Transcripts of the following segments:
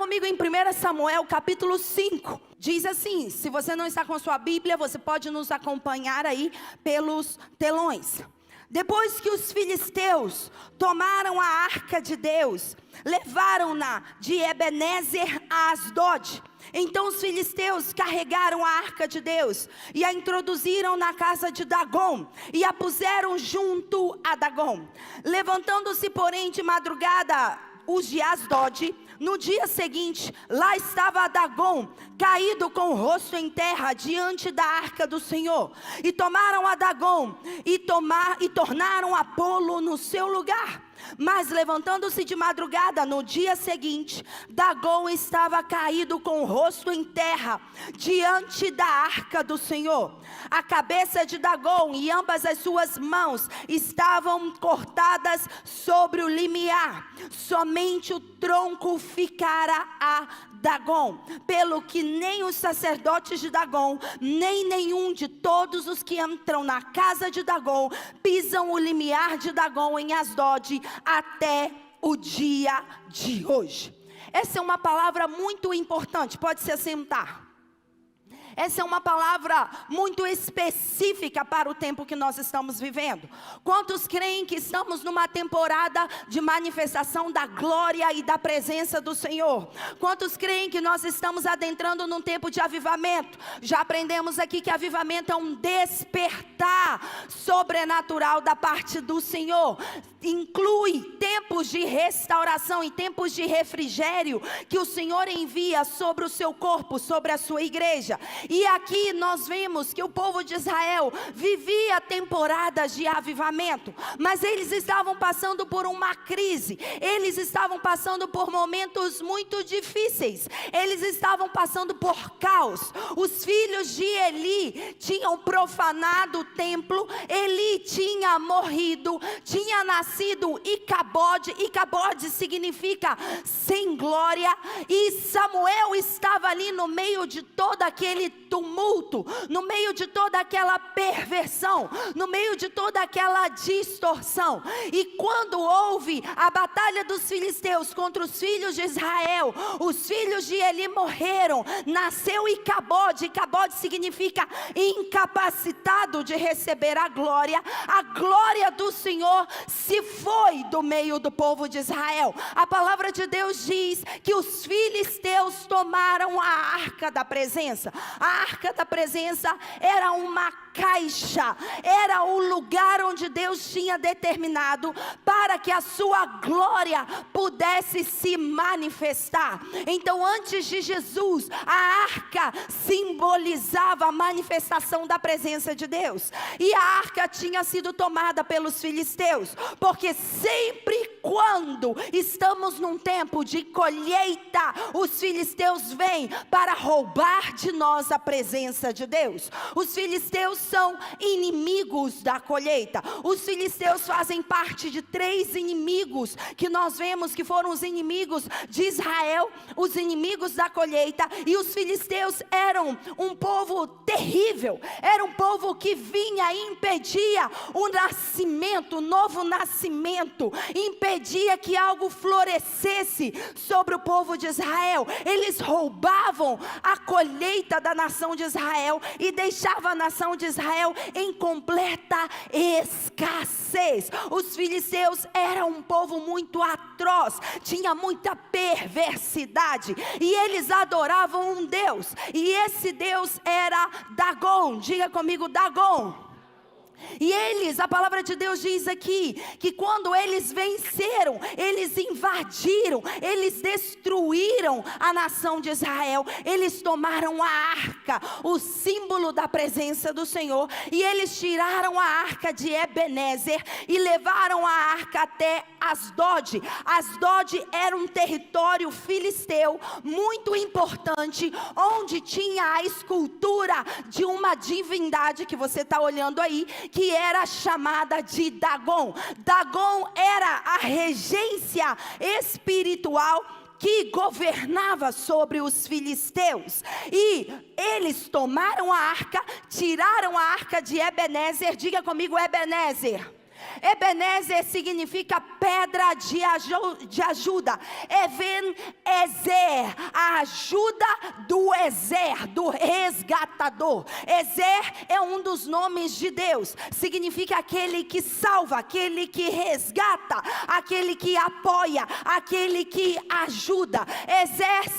comigo em 1 Samuel capítulo 5. Diz assim, se você não está com a sua Bíblia, você pode nos acompanhar aí pelos telões. Depois que os filisteus tomaram a arca de Deus, levaram-na de Ebenezer a Asdod. Então os filisteus carregaram a arca de Deus e a introduziram na casa de Dagom e a puseram junto a Dagom. Levantando-se, porém, de madrugada os de Asdod, no dia seguinte, lá estava Dagom, caído com o rosto em terra, diante da arca do Senhor. E tomaram a Dagom e tornaram a pô-lo no seu lugar. Mas levantando-se de madrugada, no dia seguinte, Dagom estava caído com o rosto em terra, diante da arca do Senhor. A cabeça de Dagom e ambas as suas mãos estavam cortadas sobre o limiar. Somente o tronco ficara a Dagom, pelo que nem os sacerdotes de Dagom, nem nenhum de todos os que entram na casa de Dagom, pisam o limiar de Dagom em Asdod, até o dia de hoje. Essa é uma palavra muito importante, pode se assentar. Essa é uma palavra muito específica para o tempo que nós estamos vivendo. Quantos creem que estamos numa temporada de manifestação da glória e da presença do Senhor? Quantos creem que nós estamos adentrando num tempo de avivamento? Já aprendemos aqui que avivamento é um despertar sobrenatural da parte do Senhor. Inclui tempos de restauração e tempos de refrigério que o Senhor envia sobre o seu corpo, sobre a sua igreja. E aqui nós vemos que o povo de Israel vivia temporadas de avivamento, mas eles estavam passando por uma crise, eles estavam passando por momentos muito difíceis, eles estavam passando por caos. Os filhos de Eli tinham profanado o templo, Eli tinha morrido, tinha nascido Icabode. Icabode significa sem glória, e Samuel estava ali no meio de todo aquele tumulto, no meio de toda aquela perversão, no meio de toda aquela distorção. E quando houve a batalha dos filisteus contra os filhos de Israel, os filhos de Eli morreram, nasceu Icabode. Icabode significa incapacitado de receber a glória do Senhor se foi do meio do povo de Israel. A palavra de Deus diz que os filisteus tomaram a arca da presença. A arca da presença era uma caixa, era o lugar onde Deus tinha determinado para que a sua glória pudesse se manifestar. Então, antes de Jesus, a arca simbolizava a manifestação da presença de Deus, e a arca tinha sido tomada pelos filisteus, porque sempre quando estamos num tempo de colheita, os filisteus vêm para roubar de nós a presença de Deus. Os filisteus são inimigos da colheita. Os filisteus fazem parte de 3 inimigos que nós vemos que foram os inimigos de Israel, os inimigos da colheita. E os filisteus eram um povo terrível, era um povo que vinha e impedia o nascimento, o novo nascimento, impedia que algo florescesse sobre o povo de Israel. Eles roubavam a colheita da nação de Israel e deixavam a nação de Israel em completa escassez. Os filisteus eram um povo muito atroz, tinha muita perversidade, e eles adoravam um Deus, e esse Deus era Dagom. Diga comigo, Dagom. E eles, a palavra de Deus diz aqui, que quando eles venceram, eles invadiram, eles destruíram a nação de Israel, eles tomaram a arca, o símbolo da presença do Senhor, e eles tiraram a arca de Ebenezer e levaram a arca até Asdod. Asdod era um território filisteu muito importante, onde tinha a escultura de uma divindade que você está olhando aí, que era chamada de Dagom. Dagom era a regência espiritual que governava sobre os filisteus. E eles tomaram a arca, tiraram a arca de Ebenezer. Diga comigo, Ebenezer. Ebenezer significa pedra de ajuda. Ezer, a ajuda do Ezer, do resgatador. Ezer é um dos nomes de Deus. Significa aquele que salva, aquele que resgata, aquele que apoia, aquele que ajuda. Ezer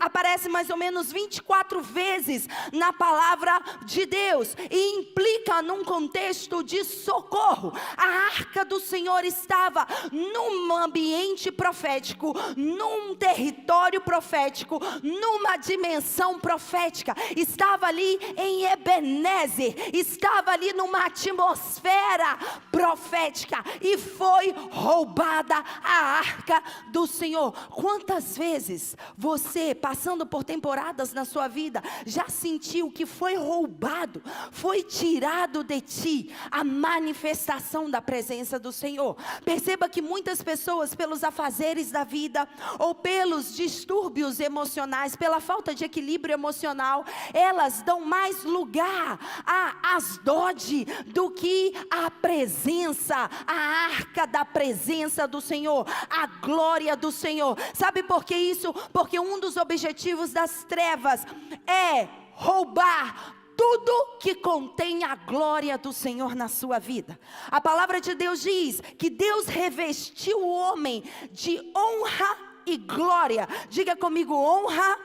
aparece mais ou menos 24 vezes na palavra de Deus e implica num contexto de socorro. A arca do Senhor estava num ambiente profético, num território profético, numa dimensão profética. Estava ali em Ebenezer, estava ali numa atmosfera profética e foi roubada a arca do Senhor. Quantas vezes você, passando por temporadas na sua vida, já sentiu que foi roubado, foi tirado de ti a manifestação da presença do Senhor? Perceba que muitas pessoas, pelos afazeres da vida, ou pelos distúrbios emocionais, pela falta de equilíbrio emocional, elas dão mais lugar a Asdod do que a presença, a arca da presença do Senhor, a glória do Senhor. Sabe por que isso? Porque um dos objetivos das trevas é roubar tudo que contém a glória do Senhor na sua vida. A palavra de Deus diz que Deus revestiu o homem de honra e glória. Diga comigo, honra.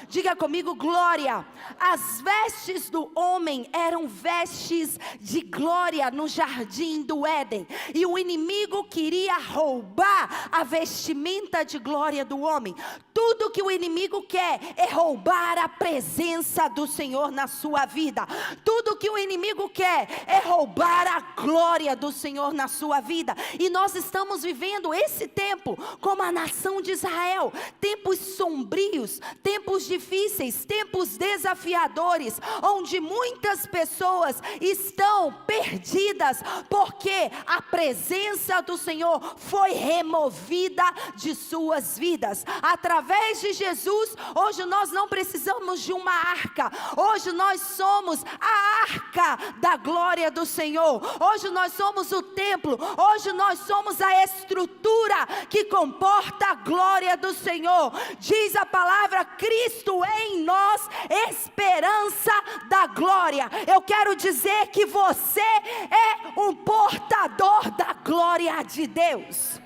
Diga comigo, glória. As vestes do homem eram vestes de glória no jardim do Éden. E o inimigo queria roubar a vestimenta de glória do homem. Tudo que o inimigo quer é roubar a presença do Senhor na sua vida. Tudo que o inimigo quer é roubar a glória do Senhor na sua vida. E nós estamos vivendo esse tempo como a nação de Israel. Tempos sombrios, tempos difíceis, tempos desafiadores, onde muitas pessoas estão perdidas, porque a presença do Senhor foi removida de suas vidas. Através de Jesus, hoje nós não precisamos de uma arca, hoje nós somos a arca da glória do Senhor, hoje nós somos o templo, hoje nós somos a estrutura que comporta a glória do Senhor. Diz a palavra, Cristo em nós, esperança da glória. Eu quero dizer que você é um portador da glória de Deus.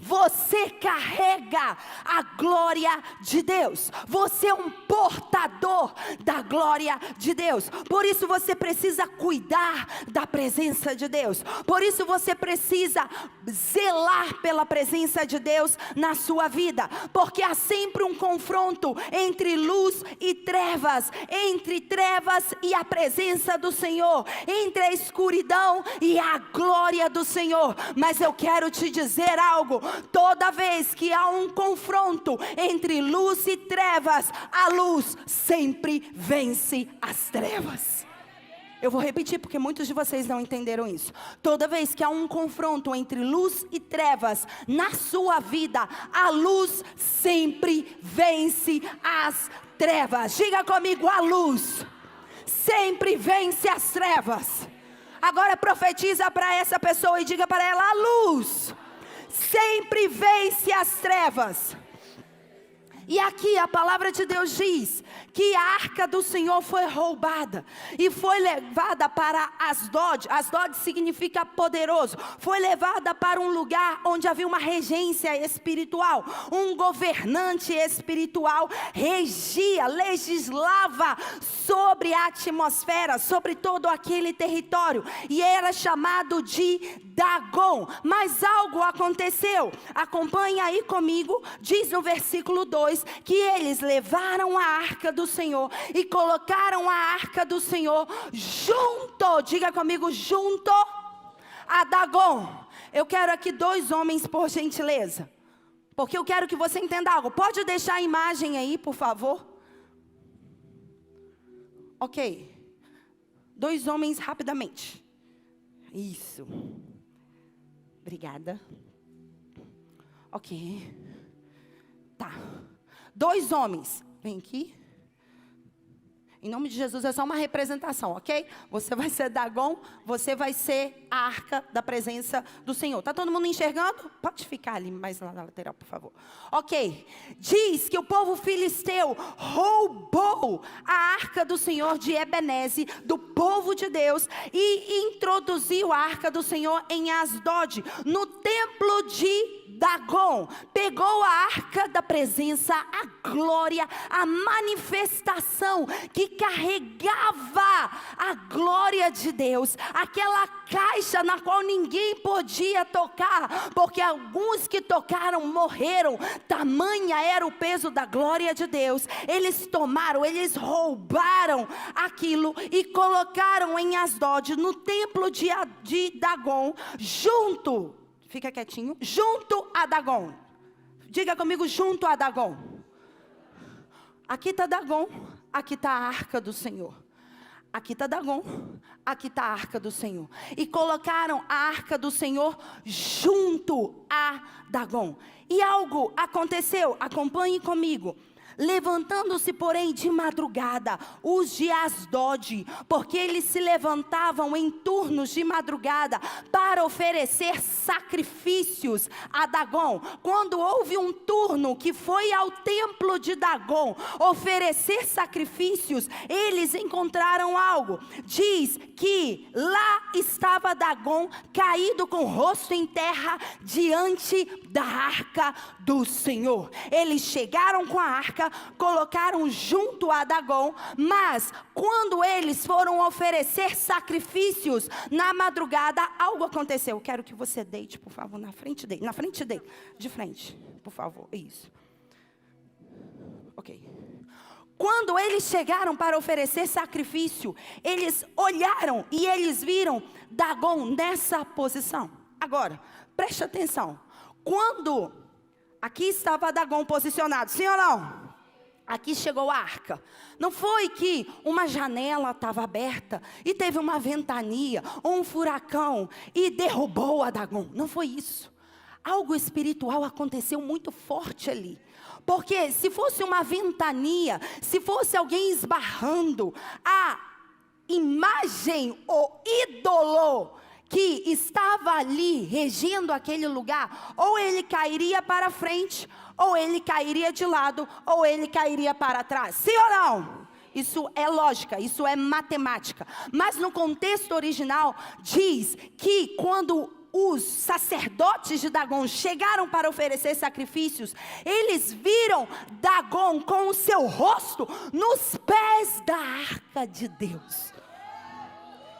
Você carrega a glória de Deus. Você é um portador da glória de Deus. Por isso você precisa cuidar da presença de Deus. Por isso você precisa zelar pela presença de Deus na sua vida. Porque há sempre um confronto entre luz e trevas. Entre trevas e a presença do Senhor. Entre a escuridão e a glória do Senhor. Mas eu quero te dizer algo. Toda vez que há um confronto entre luz e trevas, a luz sempre vence as trevas. Eu vou repetir porque muitos de vocês não entenderam isso. Toda vez que há um confronto entre luz e trevas na sua vida, a luz sempre vence as trevas. Diga comigo, a luz sempre vence as trevas. Agora profetiza para essa pessoa e diga para ela, a luz sempre vence as trevas. E aqui a palavra de Deus diz que a arca do Senhor foi roubada e foi levada para Asdod. Asdod significa poderoso. Foi levada para um lugar onde havia uma regência espiritual. Um governante espiritual regia, legislava sobre a atmosfera, sobre todo aquele território. E era chamado de Dagon. Mas algo aconteceu. Acompanhe aí comigo. Diz no versículo 2 que eles levaram a arca do Senhor e colocaram a arca do Senhor junto, diga comigo, junto a Dagon. Eu quero aqui 2 homens, por gentileza, porque eu quero que você entenda algo. Pode deixar a imagem aí, por favor? Ok. 2 homens rapidamente. Isso. Obrigada. Ok. Tá. 2 homens. Vem aqui. Em nome de Jesus, é só uma representação, ok? Você vai ser Dagon, você vai ser a arca da presença do Senhor. Está todo mundo enxergando? Pode ficar ali mais lá na lateral, por favor. Ok. Diz que o povo filisteu roubou a arca do Senhor de Ebenezer, do povo de Deus, e introduziu a arca do Senhor em Asdod, no templo de Dagon. Pegou a arca da presença, a glória, a manifestação que carregava a glória de Deus, aquela caixa na qual ninguém podia tocar, porque alguns que tocaram morreram, tamanha era o peso da glória de Deus. Eles tomaram, eles roubaram aquilo e colocaram em Asdod, no templo de Dagon, junto, fica quietinho, junto a Dagon. Diga comigo, junto a Dagon. Aqui está Dagon, aqui está a arca do Senhor. Aqui está Dagon, aqui está a arca do Senhor. E colocaram a arca do Senhor junto a Dagon. E algo aconteceu, acompanhe comigo. Levantando-se, porém, de madrugada, os de Asdod, porque eles se levantavam em turnos de madrugada para oferecer sacrifícios a Dagon. Quando houve um turno que foi ao templo de Dagon oferecer sacrifícios, eles encontraram algo. Diz que lá estava Dagon caído com o rosto em terra diante da arca do Senhor. Eles chegaram com a arca, colocaram junto a Dagon, mas quando eles foram oferecer sacrifícios na madrugada, algo aconteceu. Quero que você deite, por favor, na frente dele, de frente, por favor, isso. Ok. Quando eles chegaram para oferecer sacrifício, eles olharam e eles viram Dagon nessa posição. Agora, preste atenção. Quando aqui estava Dagon posicionado, sim ou não? Aqui chegou a arca. Não foi que uma janela estava aberta e teve uma ventania ou um furacão e derrubou a Dagon. Não foi isso. Algo espiritual aconteceu muito forte ali. Porque se fosse uma ventania, se fosse alguém esbarrando, a imagem, o ídolo que estava ali regendo aquele lugar, ou ele cairia para frente, ou ele cairia de lado, ou ele cairia para trás. Sim ou não? Isso é lógica, isso é matemática. Mas no contexto original, diz que quando os sacerdotes de Dagon chegaram para oferecer sacrifícios, eles viram Dagon com o seu rosto nos pés da arca de Deus.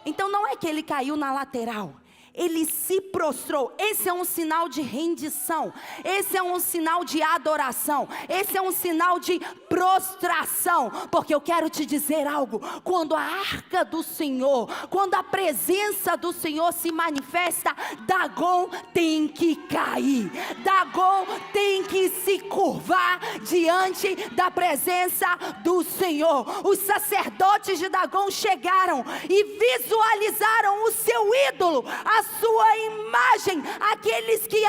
Então não é que ele caiu na lateral, ele se prostrou. Esse é um sinal de rendição, esse é um sinal de adoração, esse é um sinal de prostração. Porque eu quero te dizer algo: quando a arca do Senhor, quando a presença do Senhor se manifesta, Dagon tem que cair, Dagon tem que se curvar diante da presença do Senhor. Os sacerdotes de Dagon chegaram e visualizaram o seu ídolo, a sua imagem, aqueles que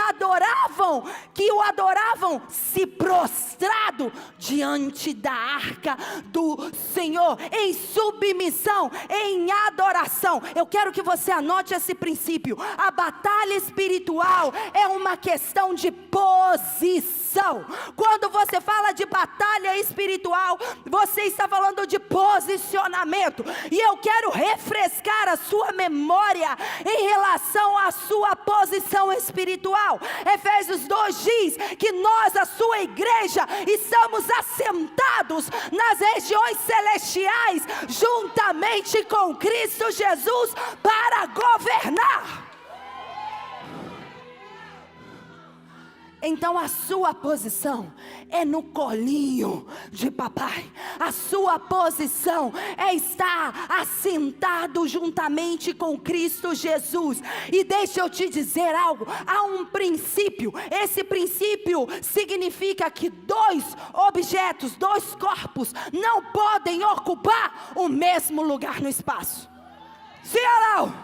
o adoravam, se prostrado diante da arca do Senhor, em submissão, em adoração. Eu quero que você anote esse princípio: a batalha espiritual é uma questão de posição. Quando você fala de batalha espiritual, você está falando de posicionamento. E eu quero refrescar a sua memória em relação à sua posição espiritual. Efésios 2 diz que nós, a sua igreja, estamos assentados nas regiões celestiais, juntamente com Cristo Jesus, para governar. Então a sua posição é no colinho de papai. A sua posição é estar assentado juntamente com Cristo Jesus. E deixa eu te dizer algo: há um princípio. Esse princípio significa que dois objetos, dois corpos, não podem ocupar o mesmo lugar no espaço. Sim ou não?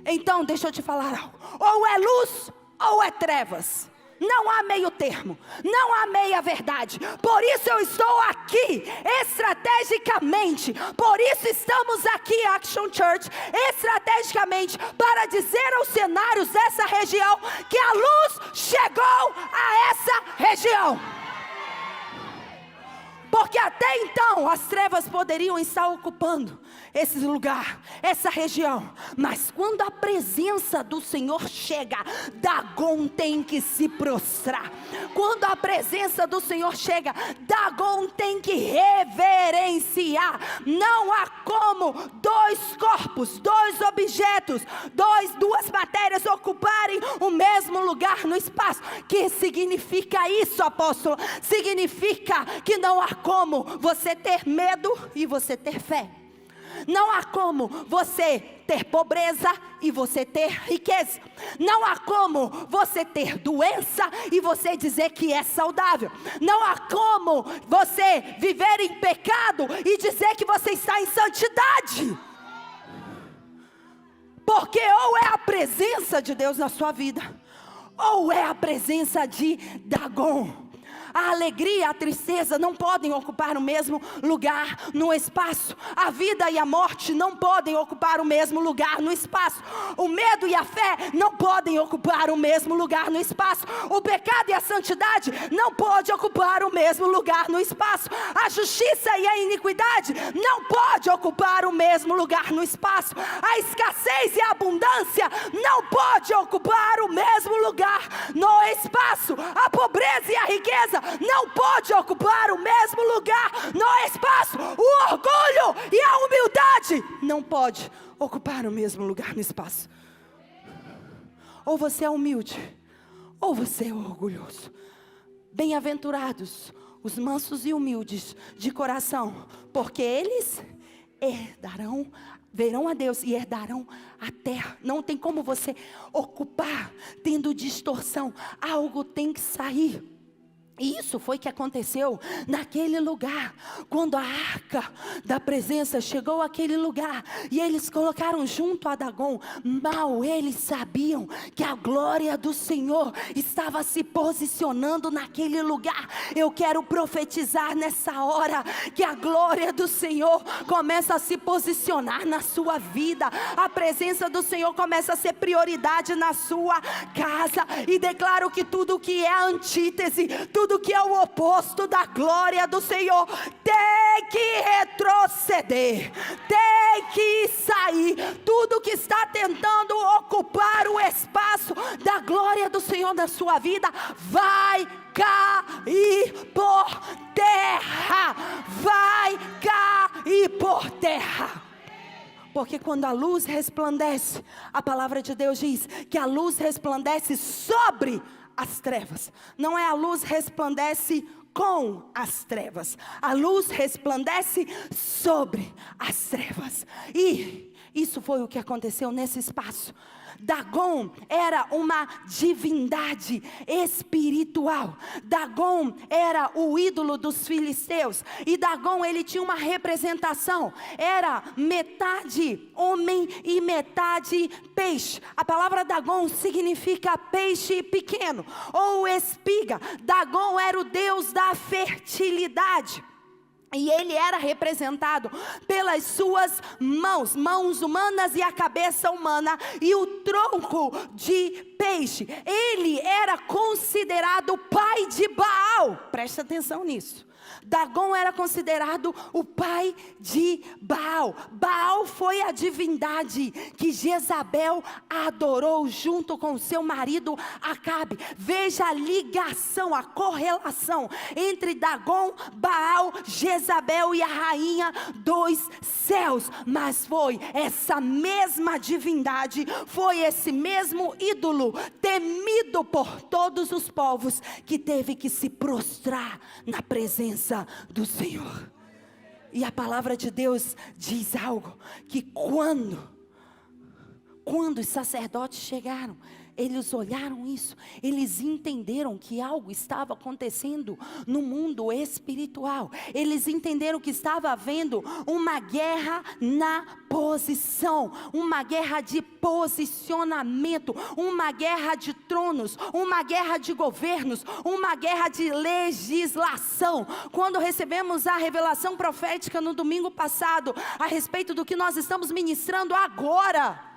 Então deixa eu te falar algo: ou é luz ou é trevas. Não há meio termo, não há meia verdade. Por isso eu estou aqui estrategicamente. Por isso estamos aqui, Action Church, estrategicamente, para dizer aos cenários dessa região que a luz chegou a essa região. Porque até então as trevas poderiam estar ocupando esse lugar, essa região. Mas quando a presença do Senhor chega, Dagon tem que se prostrar. Quando a presença do Senhor chega, Dagon tem que reverenciar. Não há como dois corpos, dois objetos, duas matérias ocuparem o mesmo lugar no espaço. Que significa isso, apóstolo? Significa que não há como você ter medo e você ter fé. Não há como você ter pobreza e você ter riqueza. Não há como você ter doença e você dizer que é saudável. Não há como você viver em pecado e dizer que você está em santidade. Porque ou é a presença de Deus na sua vida, ou é a presença de Dagon. A alegria e a tristeza não podem ocupar o mesmo lugar no espaço. A vida e a morte não podem ocupar o mesmo lugar no espaço. O medo e a fé não podem ocupar o mesmo lugar no espaço. O pecado e a santidade não podem ocupar o mesmo lugar no espaço. A justiça e a iniquidade não podem ocupar o mesmo lugar no espaço. A escassez e a abundância não podem ocupar o mesmo lugar no espaço. A pobreza e a riqueza não pode ocupar o mesmo lugar no espaço. O orgulho e a humildade não pode ocupar o mesmo lugar no espaço. Ou você é humilde, ou você é orgulhoso. Bem-aventurados os mansos e humildes de coração, porque eles verão a Deus e herdarão a terra. Não tem como você ocupar tendo distorção. Algo tem que sair. E isso foi o que aconteceu naquele lugar, quando a arca da presença chegou àquele lugar, e eles colocaram junto a Dagon. Mal eles sabiam que a glória do Senhor estava se posicionando naquele lugar. Eu quero profetizar nessa hora, que a glória do Senhor começa a se posicionar na sua vida. A presença do Senhor começa a ser prioridade na sua casa, e declaro que tudo que é antítese, tudo que é o oposto da glória do Senhor, tem que retroceder, tem que sair. Tudo que está tentando ocupar o espaço da glória do Senhor na sua vida, vai cair por terra, vai cair por terra. Porque quando a luz resplandece, a palavra de Deus diz que a luz resplandece sobre as trevas. Não é a luz resplandece com as trevas. A luz resplandece sobre as trevas. E isso foi o que aconteceu nesse espaço. Dagon era uma divindade espiritual. Dagon era o ídolo dos filisteus. E Dagon, ele tinha uma representação. Era metade homem e metade peixe. A palavra Dagon significa peixe pequeno ou espiga. Dagon era o deus da fertilidade. E ele era representado pelas suas mãos humanas e a cabeça humana e o tronco de peixe. Ele era considerado o pai de Baal. Presta atenção nisso. Dagon era considerado o pai de Baal. Baal foi a divindade que Jezabel adorou junto com seu marido Acabe. Veja a ligação, a correlação entre Dagon, Baal, Jezabel e a rainha dos céus. Mas foi essa mesma divindade, foi esse mesmo ídolo temido por todos os povos, que teve que se prostrar na presença do Senhor. E a palavra de Deus diz algo, que quando os sacerdotes chegaram, eles olharam isso, eles entenderam que algo estava acontecendo no mundo espiritual. Eles entenderam que estava havendo uma guerra na posição, uma guerra de posicionamento, uma guerra de tronos, uma guerra de governos, uma guerra de legislação. Quando recebemos a revelação profética no domingo passado, a respeito do que nós estamos ministrando agora,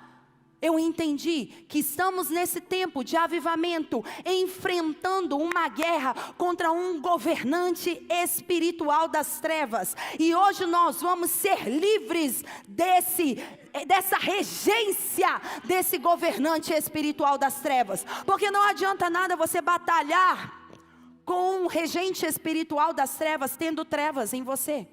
eu entendi que estamos nesse tempo de avivamento, enfrentando uma guerra contra um governante espiritual das trevas. E hoje nós vamos ser livres dessa regência desse governante espiritual das trevas. Porque não adianta nada você batalhar com um regente espiritual das trevas, tendo trevas em você.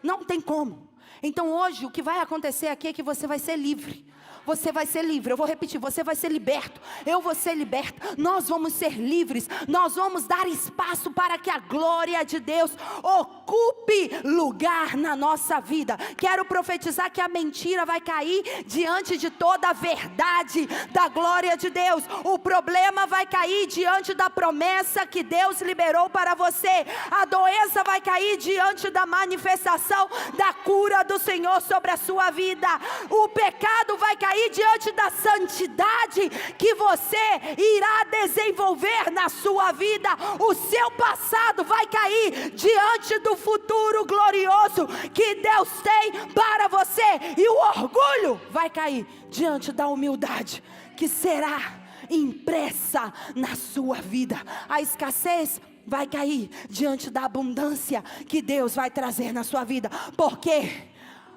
Não tem como. Então hoje o que vai acontecer aqui é que você vai ser livre. Você vai ser livre, eu vou repetir, você vai ser liberto, eu vou ser liberta, nós vamos ser livres, nós vamos dar espaço para que a glória de Deus ocupe lugar na nossa vida. Quero profetizar que a mentira vai cair diante de toda a verdade da glória de Deus. O problema vai cair diante da promessa que Deus liberou para você. A doença vai cair diante da manifestação da cura do Senhor sobre a sua vida. O pecado vai cair diante da santidade que você irá desenvolver na sua vida. O seu passado vai cair diante do futuro glorioso que Deus tem para você, e o orgulho vai cair diante da humildade que será impressa na sua vida. A escassez vai cair diante da abundância que Deus vai trazer na sua vida. Porque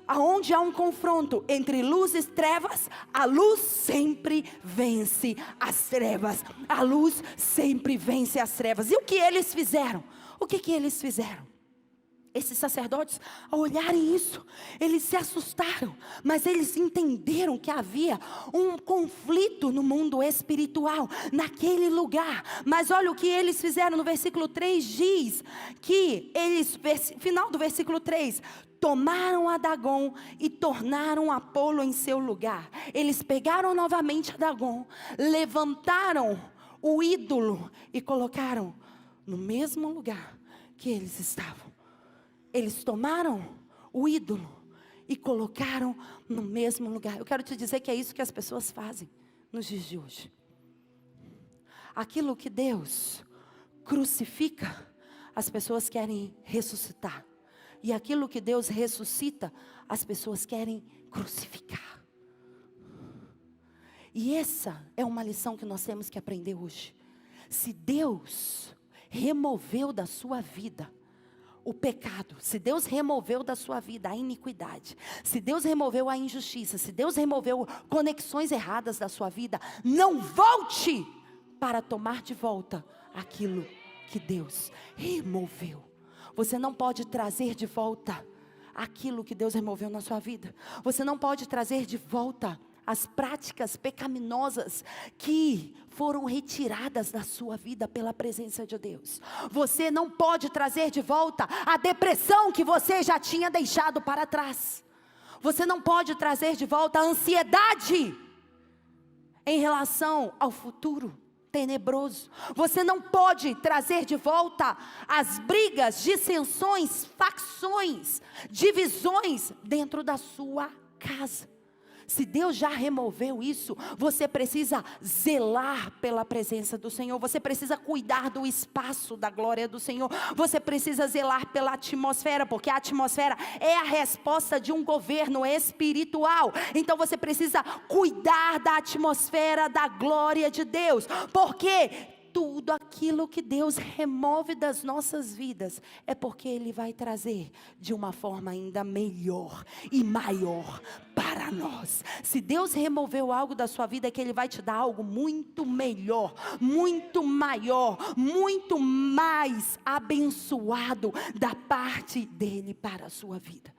aonde há um confronto entre luz e trevas, a luz sempre vence as trevas. A luz sempre vence as trevas. E o que eles fizeram? O que eles fizeram? Esses sacerdotes, ao olharem isso, eles se assustaram, mas eles entenderam que havia um conflito no mundo espiritual, naquele lugar. Mas olha o que eles fizeram no versículo 3, diz que eles, final do versículo 3, tomaram a Dagon e tornaram Apolo em seu lugar. Eles pegaram novamente a Dagon, levantaram o ídolo e colocaram no mesmo lugar que eles estavam. Eles tomaram o ídolo e colocaram no mesmo lugar. Eu quero te dizer que é isso que as pessoas fazem nos dias de hoje. Aquilo que Deus crucifica, as pessoas querem ressuscitar. E aquilo que Deus ressuscita, as pessoas querem crucificar. E essa é uma lição que nós temos que aprender hoje. Se Deus removeu da sua vida o pecado, se Deus removeu da sua vida a iniquidade, se Deus removeu a injustiça, se Deus removeu conexões erradas da sua vida, não volte para tomar de volta aquilo que Deus removeu. Você não pode trazer de volta aquilo que Deus removeu na sua vida. Você não pode trazer de volta as práticas pecaminosas que foram retiradas da sua vida pela presença de Deus. Você não pode trazer de volta a depressão que você já tinha deixado para trás. Você não pode trazer de volta a ansiedade em relação ao futuro tenebroso. Você não pode trazer de volta as brigas, dissensões, facções, divisões dentro da sua casa. Se Deus já removeu isso, você precisa zelar pela presença do Senhor. Você precisa cuidar do espaço da glória do Senhor. Você precisa zelar pela atmosfera, porque a atmosfera é a resposta de um governo espiritual. Então você precisa cuidar da atmosfera da glória de Deus, porque tudo aquilo que Deus remove das nossas vidas é porque Ele vai trazer de uma forma ainda melhor e maior para nós. Se Deus removeu algo da sua vida, é que Ele vai te dar algo muito melhor, muito maior, muito mais abençoado da parte dEle para a sua vida.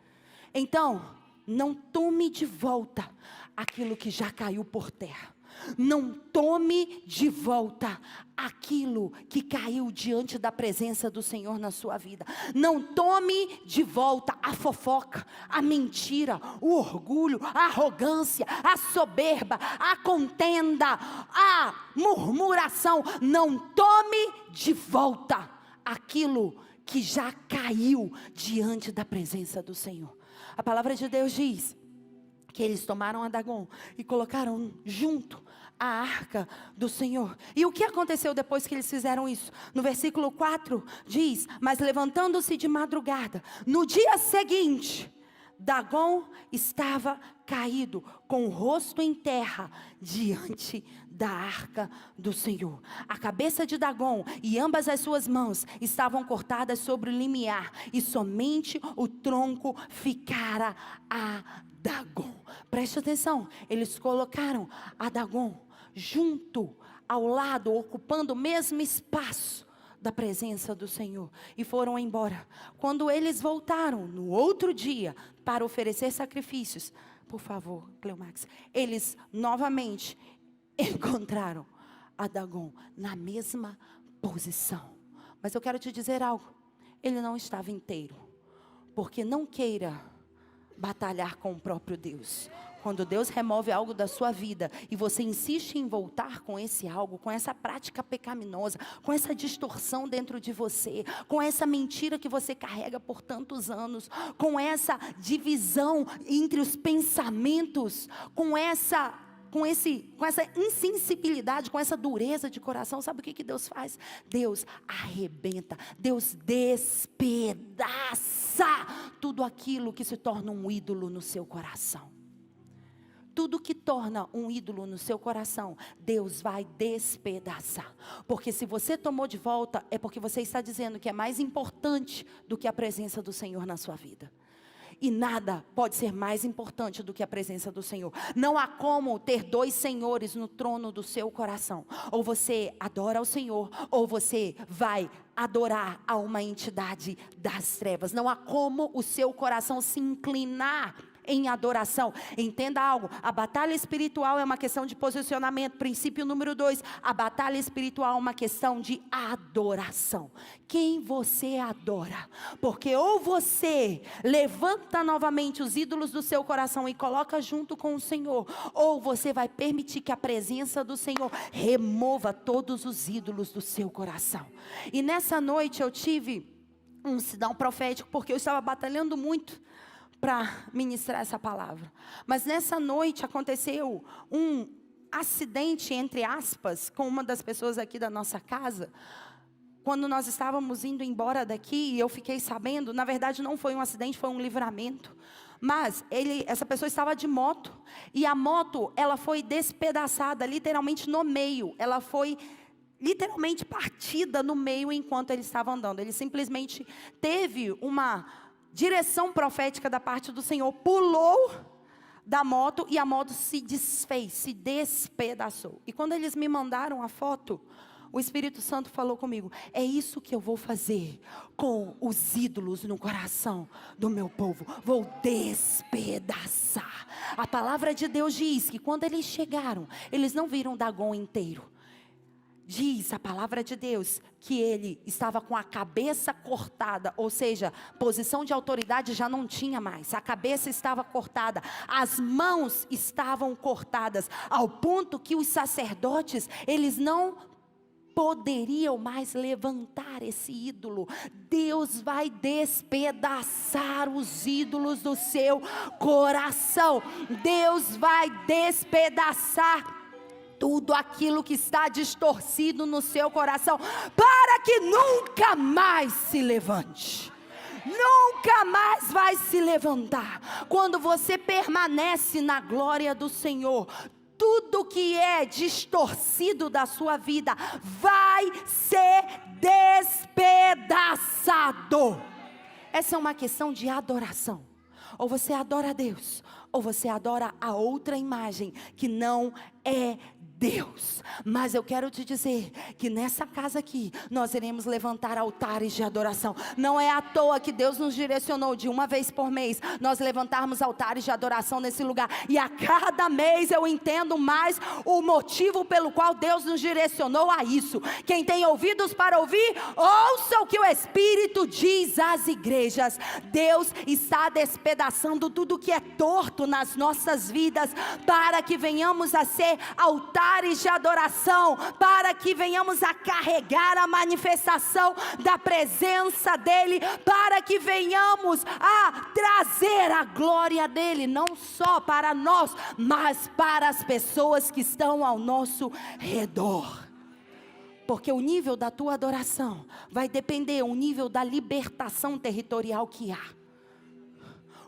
Então, não tome de volta aquilo que já caiu por terra. Não tome de volta aquilo que caiu diante da presença do Senhor na sua vida. Não tome de volta a fofoca, a mentira, o orgulho, a arrogância, a soberba, a contenda, a murmuração. Não tome de volta aquilo que já caiu diante da presença do Senhor. A palavra de Deus diz que eles tomaram a Dagon e colocaram junto a arca do Senhor. E o que aconteceu depois que eles fizeram isso? No versículo 4 diz: mas levantando-se de madrugada, no dia seguinte, Dagon estava caído, com o rosto em terra, diante da arca do Senhor. A cabeça de Dagon e ambas as suas mãos estavam cortadas sobre o limiar, e somente o tronco ficara a Dagon. Preste atenção, eles colocaram a Dagon junto, ao lado, ocupando o mesmo espaço da presença do Senhor, e foram embora. Quando eles voltaram no outro dia para oferecer sacrifícios, por favor, Cleomax, eles novamente encontraram a Dagon na mesma posição. Mas eu quero te dizer algo: ele não estava inteiro, porque não queira batalhar com o próprio Deus. Quando Deus remove algo da sua vida e você insiste em voltar com esse algo, com essa prática pecaminosa, com essa distorção dentro de você, com essa mentira que você carrega por tantos anos, com essa divisão entre os pensamentos, com essa insensibilidade, com essa dureza de coração, sabe o que Deus faz? Deus arrebenta, Deus despedaça tudo aquilo que se torna um ídolo no seu coração. Tudo que torna um ídolo no seu coração, Deus vai despedaçar. Porque se você tomou de volta, é porque você está dizendo que é mais importante do que a presença do Senhor na sua vida. E nada pode ser mais importante do que a presença do Senhor. Não há como ter dois senhores no trono do seu coração. Ou você adora ao Senhor, ou você vai adorar a uma entidade das trevas. Não há como o seu coração se inclinar em adoração. Entenda algo: a batalha espiritual é uma questão de posicionamento. Princípio número 2, a batalha espiritual é uma questão de adoração. Quem você adora? Porque ou você levanta novamente os ídolos do seu coração e coloca junto com o Senhor, ou você vai permitir que a presença do Senhor remova todos os ídolos do seu coração. E nessa noite eu tive um sinal profético, porque eu estava batalhando muito para ministrar essa palavra. Mas nessa noite aconteceu um acidente, entre aspas, com uma das pessoas aqui da nossa casa. Quando nós estávamos indo embora daqui, eu fiquei sabendo, na verdade não foi um acidente, foi um livramento. Mas essa pessoa estava de moto, e a moto, ela foi despedaçada, literalmente no meio. Ela foi literalmente partida no meio enquanto ele estava andando. Ele simplesmente teve uma direção profética da parte do Senhor, pulou da moto e a moto se desfez, se despedaçou. E quando eles me mandaram a foto, o Espírito Santo falou comigo: é isso que eu vou fazer com os ídolos no coração do meu povo, vou despedaçar. A palavra de Deus diz que quando eles chegaram, eles não viram Dagon inteiro. Diz a palavra de Deus que ele estava com a cabeça cortada, ou seja, posição de autoridade já não tinha mais. A cabeça estava cortada, as mãos estavam cortadas, ao ponto que os sacerdotes, eles não poderiam mais levantar esse ídolo. Deus vai despedaçar os ídolos do seu coração. Deus vai despedaçar tudo aquilo que está distorcido no seu coração, para que nunca mais se levante. Nunca mais vai se levantar. Quando você permanece na glória do Senhor, tudo que é distorcido da sua vida vai ser despedaçado. Essa é uma questão de adoração. Ou você adora a Deus, ou você adora a outra imagem que não é Deus. Mas eu quero te dizer que nessa casa aqui nós iremos levantar altares de adoração. Não é à toa que Deus nos direcionou de uma vez por mês nós levantarmos altares de adoração nesse lugar. E a cada mês eu entendo mais o motivo pelo qual Deus nos direcionou a isso. Quem tem ouvidos para ouvir, ouça o que o Espírito diz às igrejas. Deus está despedaçando tudo que é torto nas nossas vidas, para que venhamos a ser altares de adoração, para que venhamos a carregar a manifestação da presença dEle, para que venhamos a trazer a glória dEle, não só para nós, mas para as pessoas que estão ao nosso redor. Porque o nível da tua adoração vai depender do nível da libertação territorial que há.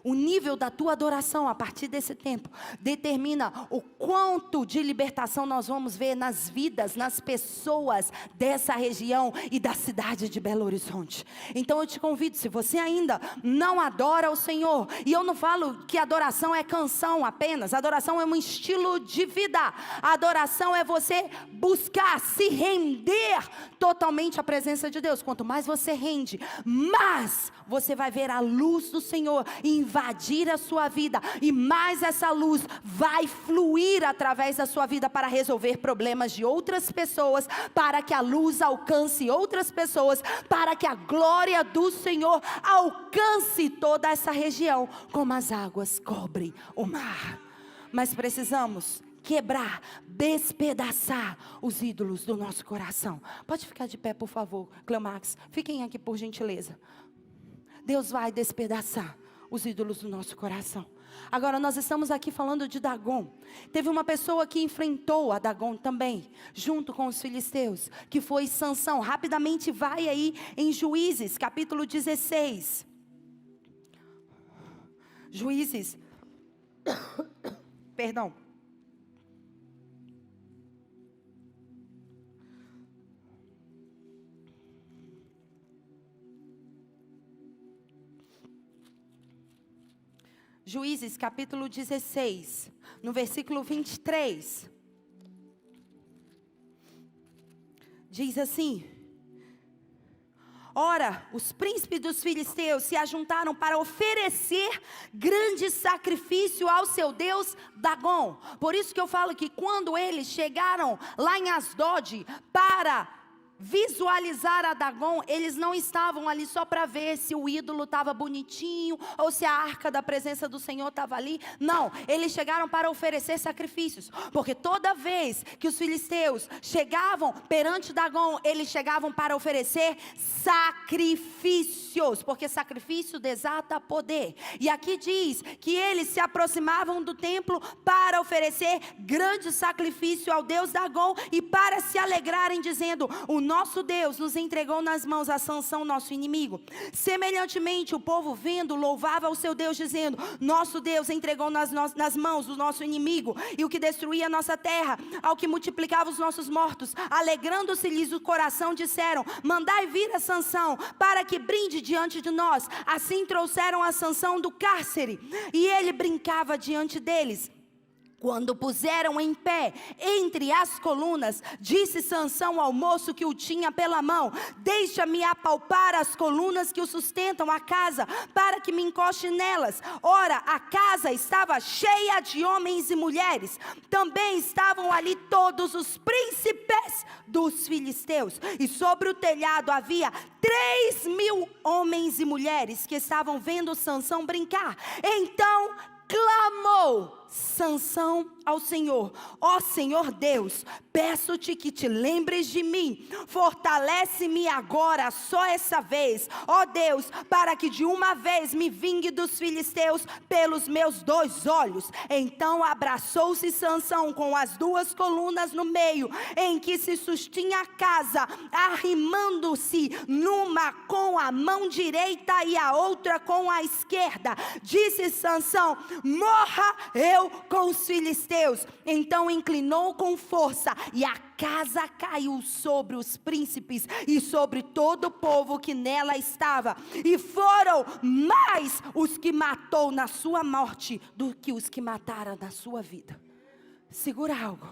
O nível da tua adoração a partir desse tempo determina o quanto de libertação nós vamos ver nas vidas, nas pessoas dessa região e da cidade de Belo Horizonte. Então eu te convido, se você ainda não adora o Senhor, e eu não falo que adoração é canção apenas, adoração é um estilo de vida. A adoração é você buscar se render totalmente à presença de Deus. Quanto mais você rende, mais você vai ver a luz do Senhor invadir a sua vida, e mais essa luz vai fluir através da sua vida para resolver problemas de outras pessoas, para que a luz alcance outras pessoas, para que a glória do Senhor alcance toda essa região, como as águas cobrem o mar. Mas precisamos quebrar, despedaçar os ídolos do nosso coração. Pode ficar de pé, por favor, Cleomax. Fiquem aqui, por gentileza. Deus vai despedaçar os ídolos do nosso coração. Agora nós estamos aqui falando de Dagon. Teve uma pessoa que enfrentou a Dagon também, junto com os filisteus, que foi Sansão. Rapidamente vai aí em Juízes, capítulo 16. Juízes, perdão. Juízes capítulo 16, no versículo 23, diz assim: ora, os príncipes dos filisteus se ajuntaram para oferecer grande sacrifício ao seu Deus Dagon. Por isso que eu falo que quando eles chegaram lá em Asdod para visualizar a Dagon, eles não estavam ali só para ver se o ídolo estava bonitinho, ou se a arca da presença do Senhor estava ali. Não, eles chegaram para oferecer sacrifícios, porque toda vez que os filisteus chegavam perante Dagon, eles chegavam para oferecer sacrifícios, porque sacrifício desata poder. E aqui diz que eles se aproximavam do templo para oferecer grande sacrifício ao Deus Dagon, e para se alegrarem, dizendo: o nosso Deus nos entregou nas mãos a Sansão, nosso inimigo. Semelhantemente, o povo vendo, louvava o seu Deus, dizendo: nosso Deus entregou nas mãos do nosso inimigo, e o que destruía a nossa terra, ao que multiplicava os nossos mortos. Alegrando-se-lhes o coração, disseram: mandai vir a Sansão, para que brinde diante de nós. Assim trouxeram a Sansão do cárcere, e ele brincava diante deles. Quando puseram em pé entre as colunas, disse Sansão ao moço que o tinha pela mão: deixa-me apalpar as colunas que o sustentam a casa, para que me encoste nelas. Ora, a casa estava cheia de homens e mulheres. Também estavam ali todos os príncipes dos filisteus. E sobre o telhado havia 3.000 homens e mulheres que estavam vendo Sansão brincar. Então clamou Sansão ao Senhor: ó Senhor Deus, peço-te que te lembres de mim, fortalece-me agora, só essa vez, ó Deus, para que de uma vez me vingue dos filisteus pelos meus 2 olhos. Então abraçou-se Sansão com as 2 colunas no meio, em que se sustinha a casa, arrimando-se numa com a mão direita e a outra com a esquerda. Disse Sansão: morra eu com os filisteus. Então inclinou com força, e a casa caiu sobre os príncipes e sobre todo o povo que nela estava, e foram mais os que matou na sua morte do que os que mataram na sua vida. Segura algo.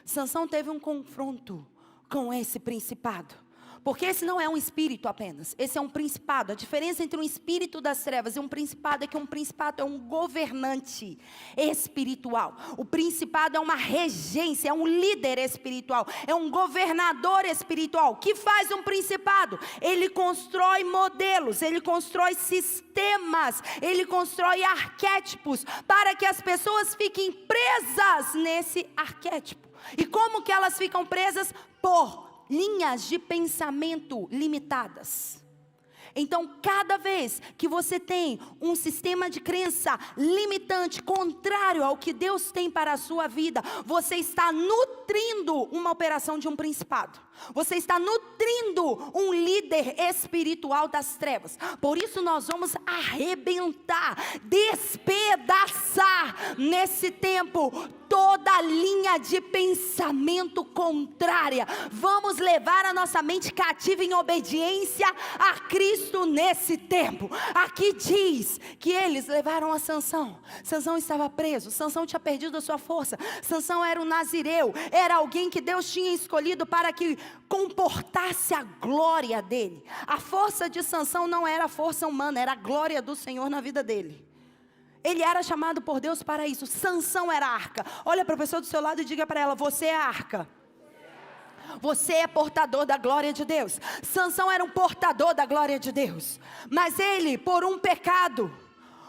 Sansão teve um confronto com esse principado. Porque esse não é um espírito apenas, esse é um principado. A diferença entre um espírito das trevas e um principado é que um principado é um governante espiritual. O principado é uma regência, é um líder espiritual, é um governador espiritual. O que faz um principado? Ele constrói modelos, ele constrói sistemas, ele constrói arquétipos para que as pessoas fiquem presas nesse arquétipo. E como que elas ficam presas? Por linhas de pensamento limitadas. Então, cada vez que você tem um sistema de crença limitante, contrário ao que Deus tem para a sua vida, você está nutrindo uma operação de um principado. Você está nutrindo um líder espiritual das trevas. Por isso nós vamos arrebentar, despedaçar nesse tempo toda linha de pensamento contrária. Vamos levar a nossa mente cativa em obediência a Cristo nesse tempo. Aqui diz que eles levaram a Sansão. Sansão estava preso, Sansão tinha perdido a sua força. Sansão era um nazireu, era alguém que Deus tinha escolhido para que comportasse a glória dele. A força de Sansão não era a força humana, era a glória do Senhor na vida dele. Ele era chamado por Deus para isso. Sansão era a arca. Olha para a pessoa do seu lado e diga para ela: você é a arca. Você é portador da glória de Deus. Sansão era um portador da glória de Deus. Mas ele, por um pecado,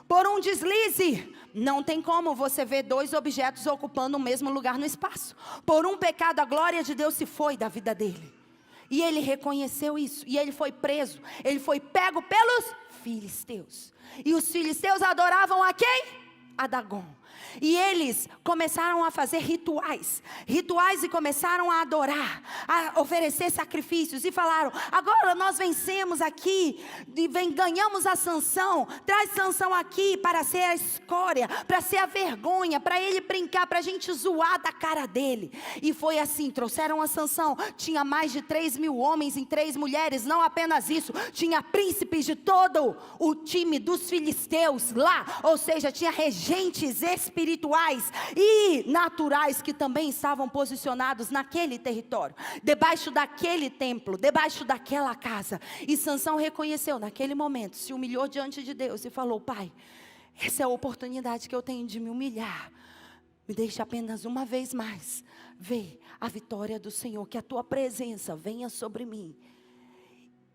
por um deslize, não tem como você ver dois objetos ocupando o mesmo lugar no espaço. Por um pecado, a glória de Deus se foi da vida dele. E ele reconheceu isso. E ele foi preso. Ele foi pego pelos filisteus. E os filisteus adoravam a quem? A Dagom. E eles começaram a fazer rituais e começaram a adorar, a oferecer sacrifícios, e falaram: agora nós vencemos aqui, e ganhamos a Sansão, traz Sansão aqui para ser a escória, para ser a vergonha, para ele brincar, para a gente zoar da cara dele. E foi assim, trouxeram a Sansão, tinha mais de 3.000 homens e 3 mulheres, não apenas isso, tinha príncipes de todo o time dos filisteus lá, ou seja, tinha regentes espirituais e naturais que também estavam posicionados naquele território, debaixo daquele templo, debaixo daquela casa. E Sansão reconheceu naquele momento, se humilhou diante de Deus e falou: Pai, essa é a oportunidade que eu tenho de me humilhar. Me deixe apenas uma vez mais ver a vitória do Senhor, que a tua presença venha sobre mim.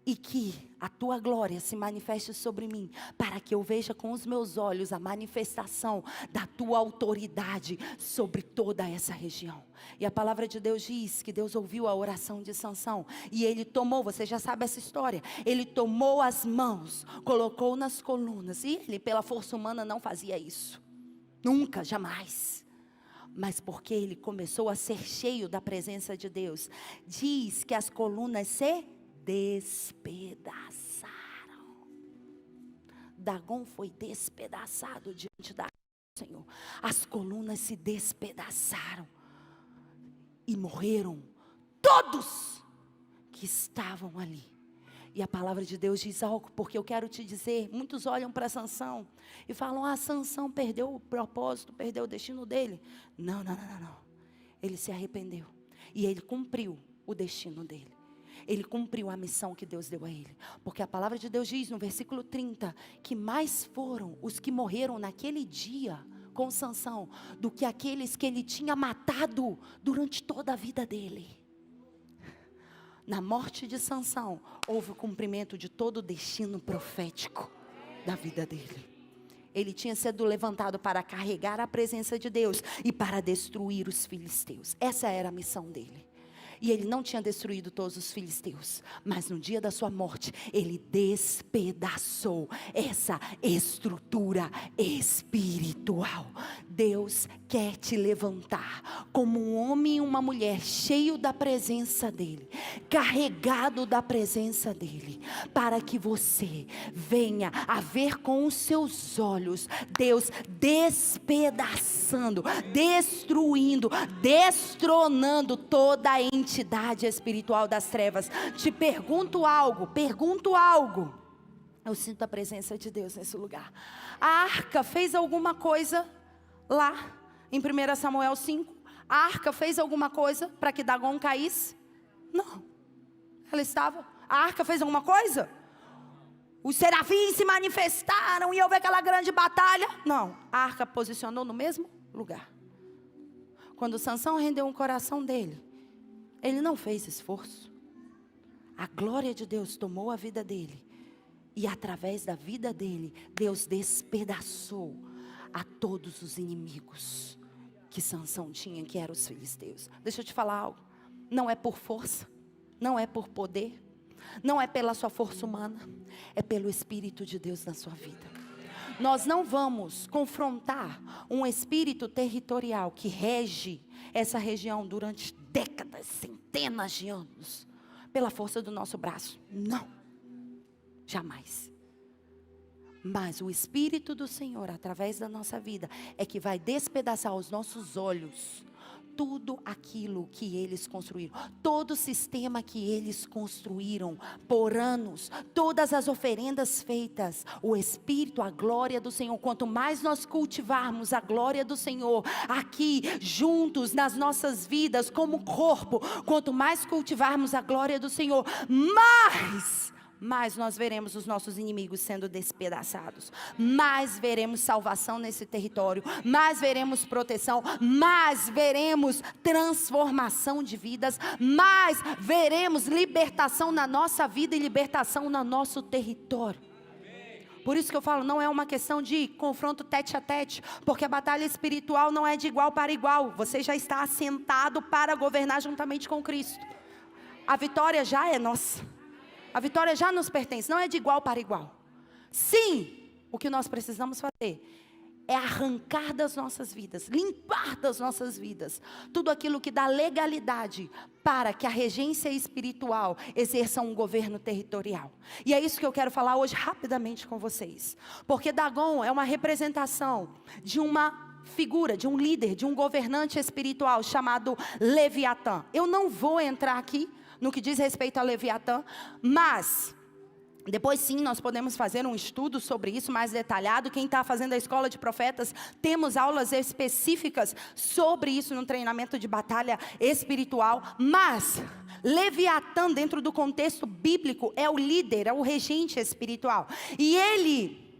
E que a tua glória se manifeste sobre mim, para que eu veja com os meus olhos a manifestação da tua autoridade sobre toda essa região. E a palavra de Deus diz que Deus ouviu a oração de Sansão, e ele tomou, você já sabe essa história, ele tomou as mãos, colocou nas colunas, e ele pela força humana não fazia isso, nunca, jamais. Mas porque ele começou a ser cheio da presença de Deus, diz que as colunas se despedaçaram. Dagom foi despedaçado diante da Senhor. As colunas se despedaçaram e morreram todos que estavam ali. E a palavra de Deus diz algo, porque eu quero te dizer, muitos olham para Sansão e falam: ah, Sansão perdeu o propósito, perdeu o destino dele. Não. Ele se arrependeu e ele cumpriu o destino dele. Ele cumpriu a missão que Deus deu a ele. Porque a palavra de Deus diz no versículo 30, que mais foram os que morreram naquele dia com Sansão, do que aqueles que ele tinha matado durante toda a vida dele. Na morte de Sansão, houve o cumprimento de todo o destino profético da vida dele. Ele tinha sido levantado para carregar a presença de Deus e para destruir os filisteus. Essa era a missão dele. E ele não tinha destruído todos os filisteus, mas no dia da sua morte, ele despedaçou essa estrutura espiritual. Deus quer te levantar como um homem e uma mulher cheio da presença dEle, carregado da presença dEle, para que você venha a ver com os seus olhos Deus despedaçando, destruindo, destronando toda a entidade espiritual das trevas. Te pergunto algo. Eu sinto a presença de Deus nesse lugar. A arca fez alguma coisa lá em 1 Samuel 5? A arca fez alguma coisa para que Dagon caísse? Não. Ela estava. A arca fez alguma coisa? Os serafins se manifestaram e houve aquela grande batalha? Não. A arca posicionou no mesmo lugar. Quando Sansão rendeu o coração dele, ele não fez esforço. A glória de Deus tomou a vida dele. E através da vida dele, Deus despedaçou a todos os inimigos que Sansão tinha, que eram os filisteus. Deixa eu te falar algo. Não é por força, não é por poder, não é pela sua força humana, é pelo Espírito de Deus na sua vida. Nós não vamos confrontar um espírito territorial que rege essa região durante décadas, centenas de anos, pela força do nosso braço. Não, jamais. Mas o Espírito do Senhor, através da nossa vida, é que vai despedaçar aos nossos olhos tudo aquilo que eles construíram, todo o sistema que eles construíram por anos, todas as oferendas feitas, o Espírito, a glória do Senhor. Quanto mais nós cultivarmos a glória do Senhor aqui juntos nas nossas vidas como corpo, quanto mais cultivarmos a glória do Senhor, mais nós veremos os nossos inimigos sendo despedaçados, mais veremos salvação nesse território, mais veremos proteção, mais veremos transformação de vidas, mais veremos libertação na nossa vida e libertação no nosso território. Por isso que eu falo, não é uma questão de confronto tete a tete, porque a batalha espiritual não é de igual para igual. Você já está assentado para governar juntamente com Cristo. A vitória já é nossa. A vitória já nos pertence, não é de igual para igual. Sim, o que nós precisamos fazer é arrancar das nossas vidas, limpar das nossas vidas, tudo aquilo que dá legalidade para que a regência espiritual exerça um governo territorial. E é isso que eu quero falar hoje rapidamente com vocês. Porque Dagon é uma representação de uma figura, de um líder, de um governante espiritual chamado Leviatã. Eu não vou entrar aqui no que diz respeito a Leviatã, mas depois sim nós podemos fazer um estudo sobre isso mais detalhado. Quem está fazendo a escola de profetas, temos aulas específicas sobre isso no treinamento de batalha espiritual. Mas Leviatã, dentro do contexto bíblico, é o líder, é o regente espiritual. E ele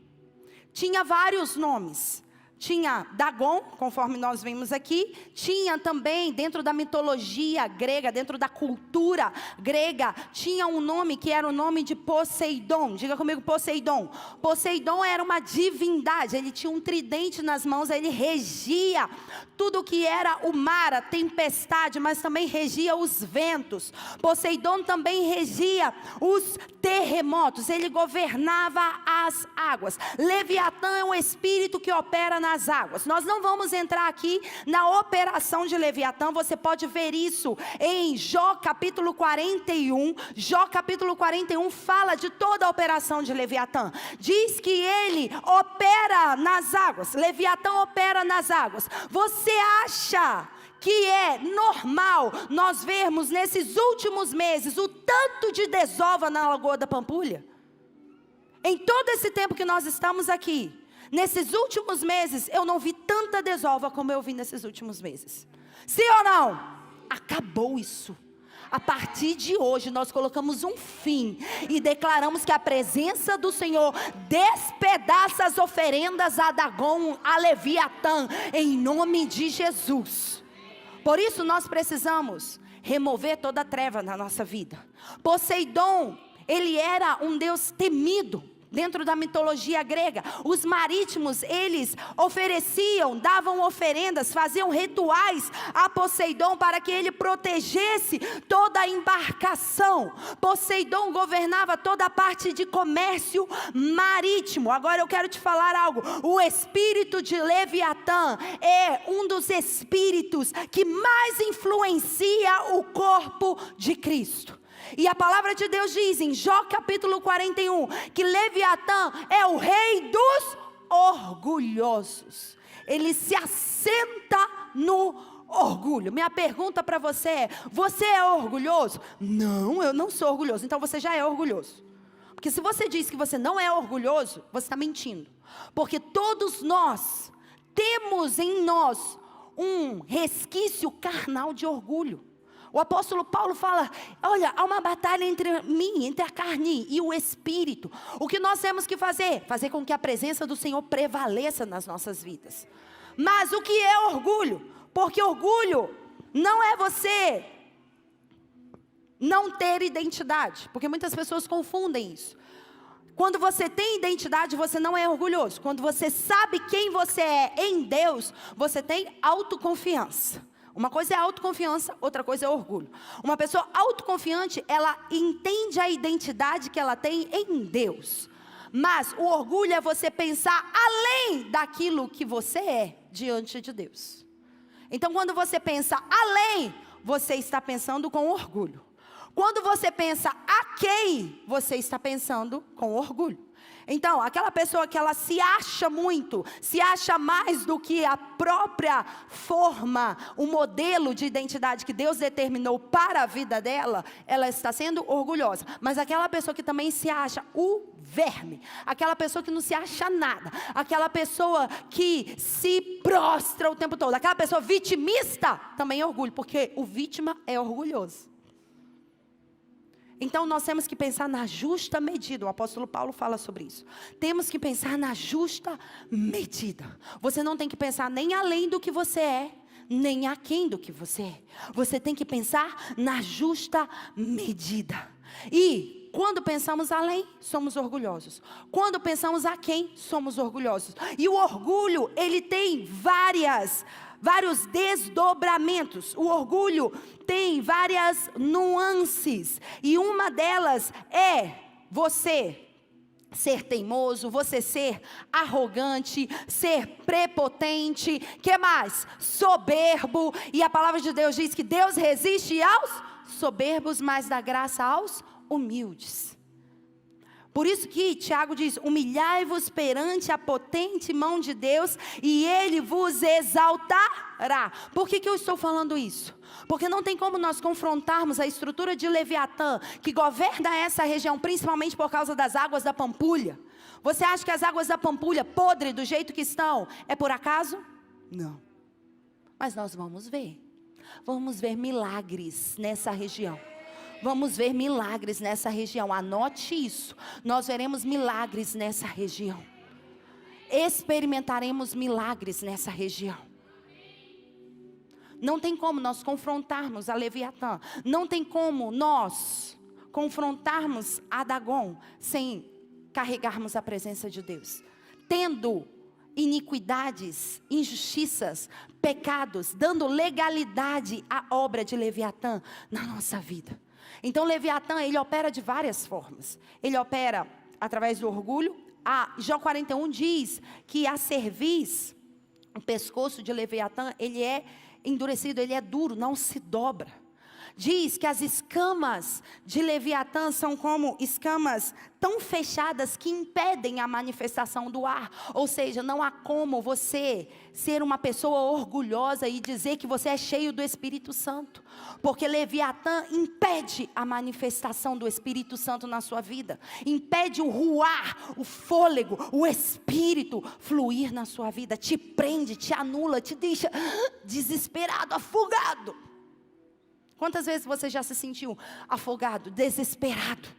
tinha vários nomes. Tinha Dagon, conforme nós vimos aqui. Tinha também, dentro da mitologia grega, dentro da cultura grega, tinha um nome que era o nome de Poseidon. Diga comigo, Poseidon. Poseidon era uma divindade. Ele tinha um tridente nas mãos. Ele regia tudo que era o mar, a tempestade, mas também regia os ventos. Poseidon também regia os terremotos. Ele governava as águas. Leviatã é um espírito que opera nas águas. Nós não vamos entrar aqui na operação de Leviatã. Você pode ver isso em Jó capítulo 41. Jó capítulo 41 fala de toda a operação de Leviatã. Diz que ele opera nas águas. Leviatã opera nas águas. Você acha que é normal nós vermos nesses últimos meses o tanto de desova na Lagoa da Pampulha? Em todo esse tempo que nós estamos aqui, nesses últimos meses, eu não vi tanta desova como eu vi nesses últimos meses. Sim ou não? Acabou isso. A partir de hoje nós colocamos um fim e declaramos que a presença do Senhor despedaça as oferendas a Dagon, a Leviatã, em nome de Jesus. Por isso nós precisamos remover toda a treva na nossa vida. Poseidon, ele era um deus temido dentro da mitologia grega. Os marítimos, eles ofereciam, davam oferendas, faziam rituais a Poseidon para que ele protegesse toda a embarcação. Poseidon governava toda a parte de comércio marítimo. Agora eu quero te falar algo. O espírito de Leviatã é um dos espíritos que mais influencia o corpo de Cristo. E a palavra de Deus diz em Jó capítulo 41, que Leviatã é o rei dos orgulhosos. Ele se assenta no orgulho. Minha pergunta para você é: você é orgulhoso? Não, eu não sou orgulhoso. Então você já é orgulhoso. Porque se você diz que você não é orgulhoso, você está mentindo. Porque todos nós temos em nós um resquício carnal de orgulho. O apóstolo Paulo fala, olha, há uma batalha entre mim, entre a carne e o espírito. O que nós temos que fazer? Fazer com que a presença do Senhor prevaleça nas nossas vidas. Mas o que é orgulho? Porque orgulho não é você não ter identidade. Porque muitas pessoas confundem isso. Quando você tem identidade, você não é orgulhoso. Quando você sabe quem você é em Deus, você tem autoconfiança. Uma coisa é autoconfiança, outra coisa é orgulho. Uma pessoa autoconfiante, ela entende a identidade que ela tem em Deus. Mas o orgulho é você pensar além daquilo que você é diante de Deus. Então quando você pensa além, você está pensando com orgulho. Quando você pensa a quem, você está pensando com orgulho. Então, aquela pessoa que ela se acha muito, se acha mais do que a própria forma, o modelo de identidade que Deus determinou para a vida dela, ela está sendo orgulhosa. Mas aquela pessoa que também se acha o verme, aquela pessoa que não se acha nada, aquela pessoa que se prostra o tempo todo, aquela pessoa vitimista, também é orgulho, porque o vítima é orgulhoso. Então nós temos que pensar na justa medida. O apóstolo Paulo fala sobre isso. Temos que pensar na justa medida. Você não tem que pensar nem além do que você é, nem aquém do que você é. Você tem que pensar na justa medida. E quando pensamos além, somos orgulhosos. Quando pensamos aquém, somos orgulhosos. E o orgulho, ele tem vários desdobramentos. O orgulho tem várias nuances. E uma delas é você ser teimoso, você ser arrogante, ser prepotente. Que mais? Soberbo. E a palavra de Deus diz que Deus resiste aos soberbos, mas dá graça aos humildes. Por isso que Tiago diz, humilhai-vos perante a potente mão de Deus, e Ele vos exaltará. Por que eu estou falando isso? Porque não tem como nós confrontarmos a estrutura de Leviatã, que governa essa região, principalmente por causa das águas da Pampulha. Você acha que as águas da Pampulha, podre do jeito que estão, é por acaso? Não. Mas nós vamos ver milagres nessa região. Vamos ver milagres nessa região. Anote isso. Nós veremos milagres nessa região. Experimentaremos milagres nessa região. Não tem como nós confrontarmos a Leviatã. Não tem como nós confrontarmos a Dagon sem carregarmos a presença de Deus. Tendo iniquidades, injustiças, pecados, dando legalidade à obra de Leviatã na nossa vida. Então Leviatã, ele opera de várias formas. Ele opera através do orgulho. Jó 41 diz que a cerviz, o pescoço de Leviatã, ele é endurecido, ele é duro, não se dobra. Diz que as escamas de Leviatã são como escamas tão fechadas que impedem a manifestação do ar. Ou seja, não há como você ser uma pessoa orgulhosa e dizer que você é cheio do Espírito Santo. Porque Leviatã impede a manifestação do Espírito Santo na sua vida. Impede o ruar, o fôlego, o Espírito fluir na sua vida. Te prende, te anula, te deixa desesperado, afogado. Quantas vezes você já se sentiu afogado, desesperado,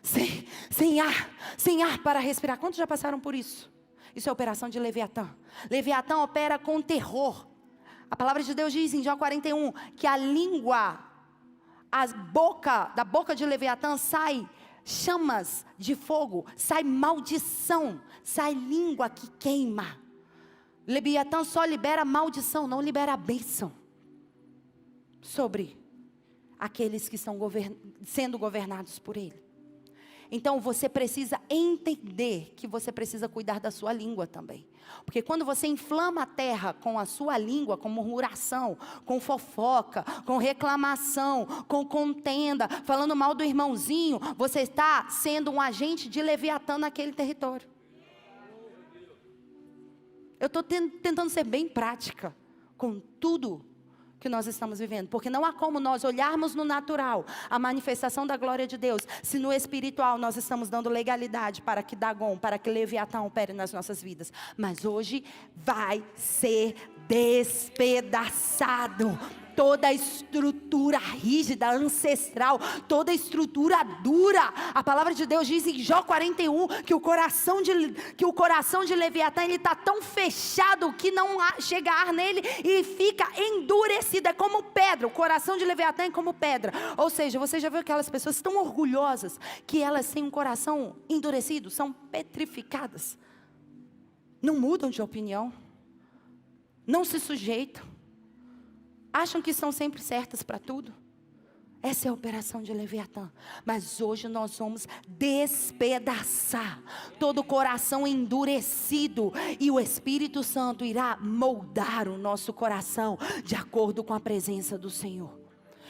sem ar para respirar? Quantos já passaram por isso? Isso é a operação de Leviatã. Leviatã opera com terror. A palavra de Deus diz em Jó 41 que a língua, da boca de Leviatã sai chamas de fogo, sai maldição, sai língua que queima. Leviatã só libera maldição, não libera bênção sobre aqueles que estão sendo governados por ele. Então você precisa entender que você precisa cuidar da sua língua também. Porque quando você inflama a terra com a sua língua, com murmuração, com fofoca, com reclamação, com contenda, falando mal do irmãozinho, você está sendo um agente de Leviatã naquele território. Eu estou tentando ser bem prática com tudo que nós estamos vivendo, porque não há como nós olharmos no natural a manifestação da glória de Deus, se no espiritual nós estamos dando legalidade para que Dagon, para que Leviatã opere nas nossas vidas. Mas hoje vai ser despedaçado. Toda estrutura rígida, ancestral, toda estrutura dura. A palavra de Deus diz em Jó 41 que o coração de Leviatã, ele está tão fechado que não chega ar nele e fica endurecido. É como pedra. O coração de Leviatã é como pedra. Ou seja, você já viu aquelas pessoas tão orgulhosas que elas têm um coração endurecido, são petrificadas, não mudam de opinião, não se sujeitam, acham que são sempre certas para tudo. Essa é a operação de Leviatã. Mas hoje nós vamos despedaçar todo o coração endurecido. E o Espírito Santo irá moldar o nosso coração de acordo com a presença do Senhor.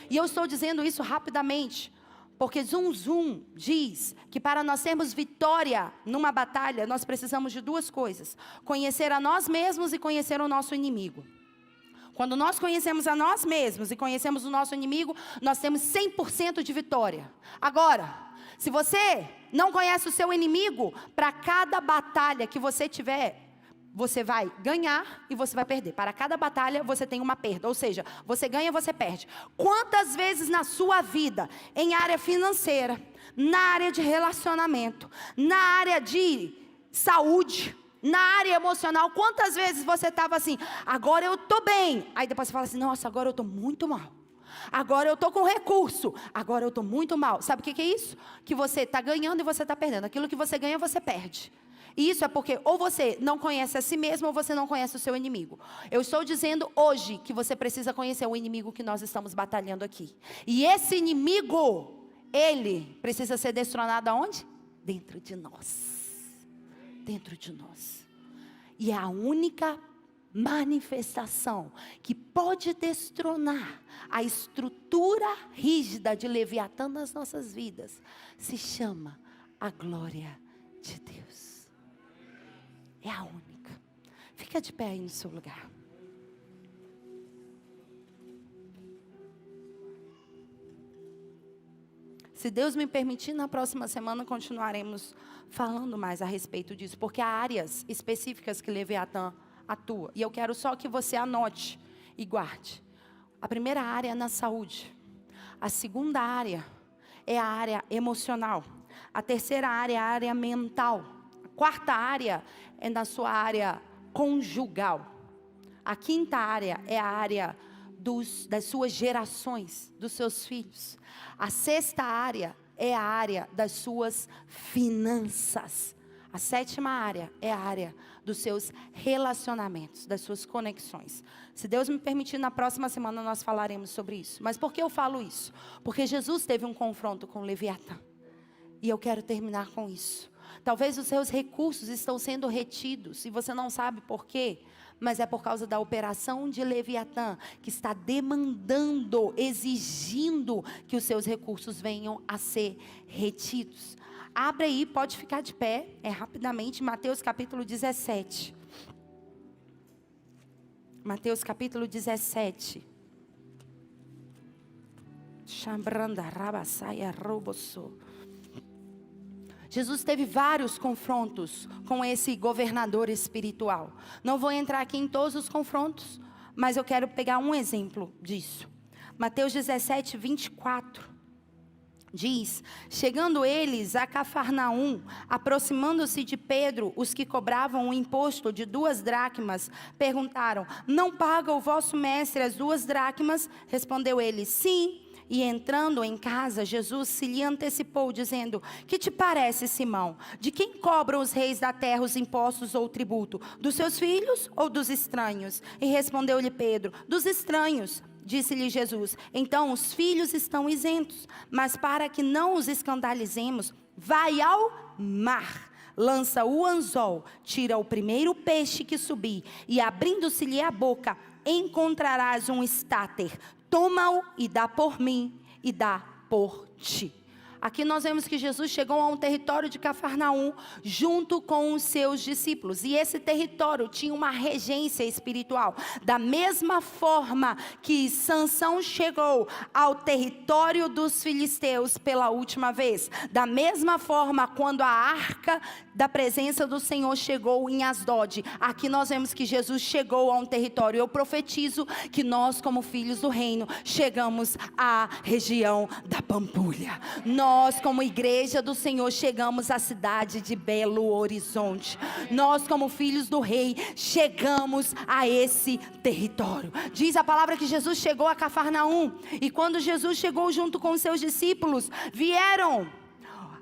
E eu estou dizendo isso rapidamente, porque Zum Zum diz que para nós termos vitória numa batalha, nós precisamos de duas coisas: conhecer a nós mesmos e conhecer o nosso inimigo. Quando nós conhecemos a nós mesmos e conhecemos o nosso inimigo, nós temos 100% de vitória. Agora, se você não conhece o seu inimigo, para cada batalha que você tiver, você vai ganhar e você vai perder. Para cada batalha você tem uma perda, ou seja, você ganha e você perde. Quantas vezes na sua vida, em área financeira, na área de relacionamento, na área de saúde, na área emocional, quantas vezes você estava assim, agora eu estou bem, aí depois você fala assim, nossa, agora eu estou muito mal, agora eu estou com recurso, agora eu estou muito mal. Sabe o que é isso? Que você está ganhando e você está perdendo. Aquilo que você ganha, você perde. E isso é porque ou você não conhece a si mesmo, ou você não conhece o seu inimigo. Eu estou dizendo hoje que você precisa conhecer o inimigo que nós estamos batalhando aqui. E esse inimigo, ele precisa ser destronado aonde? Dentro de nós. Dentro de nós. E a única manifestação que pode destronar a estrutura rígida de Leviatã nas nossas vidas se chama a glória de Deus. É a única. Fica de pé aí no seu lugar. Se Deus me permitir, na próxima semana continuaremos falando mais a respeito disso, porque há áreas específicas que Leviatã atua, e eu quero só que você anote e guarde. A primeira área é na saúde, a segunda área é a área emocional, a terceira área é a área mental, a quarta área é na sua área conjugal, a quinta área é a área das suas gerações, dos seus filhos. A sexta área é a área das suas finanças. A sétima área é a área dos seus relacionamentos, das suas conexões. Se Deus me permitir, na próxima semana nós falaremos sobre isso. Mas por que eu falo isso? Porque Jesus teve um confronto com Leviatã. E eu quero terminar com isso. Talvez os seus recursos estão sendo retidos e você não sabe por quê. Mas é por causa da operação de Leviatã que está demandando, exigindo que os seus recursos venham a ser retidos. Abre aí, pode ficar de pé, rapidamente, Mateus capítulo 17. Mateus capítulo 17. Chambranda rabasaia roboso. Jesus teve vários confrontos com esse governador espiritual. Não vou entrar aqui em todos os confrontos, mas eu quero pegar um exemplo disso. Mateus 17, 24. Diz, chegando eles a Cafarnaum, aproximando-se de Pedro, os que cobravam o imposto de 2 dracmas, perguntaram, não paga o vosso mestre as 2 dracmas? Respondeu ele, sim. E entrando em casa, Jesus se lhe antecipou, dizendo, que te parece, Simão? De quem cobram os reis da terra os impostos ou tributo? Dos seus filhos ou dos estranhos? E respondeu-lhe Pedro, dos estranhos. Disse-lhe Jesus, então os filhos estão isentos, mas para que não os escandalizemos, vai ao mar, lança o anzol, tira o primeiro peixe que subir, e abrindo-se-lhe a boca, encontrarás um estáter. Toma-o e dá por mim e dá por ti. aqui nós vemos que Jesus chegou a um território de Cafarnaum junto com os seus discípulos. E esse território tinha uma regência espiritual. Da mesma forma que Sansão chegou ao território dos filisteus pela última vez. Da mesma forma, quando a arca da presença do Senhor chegou em Asdod, aqui nós vemos que Jesus chegou a um território. Eu profetizo que nós, como filhos do reino, chegamos à região da Pampulha. Nós, como igreja do Senhor, chegamos à cidade de Belo Horizonte. Nós, como filhos do rei, chegamos a esse território. Diz a palavra que Jesus chegou a Cafarnaum, e quando Jesus chegou junto com os seus discípulos, vieram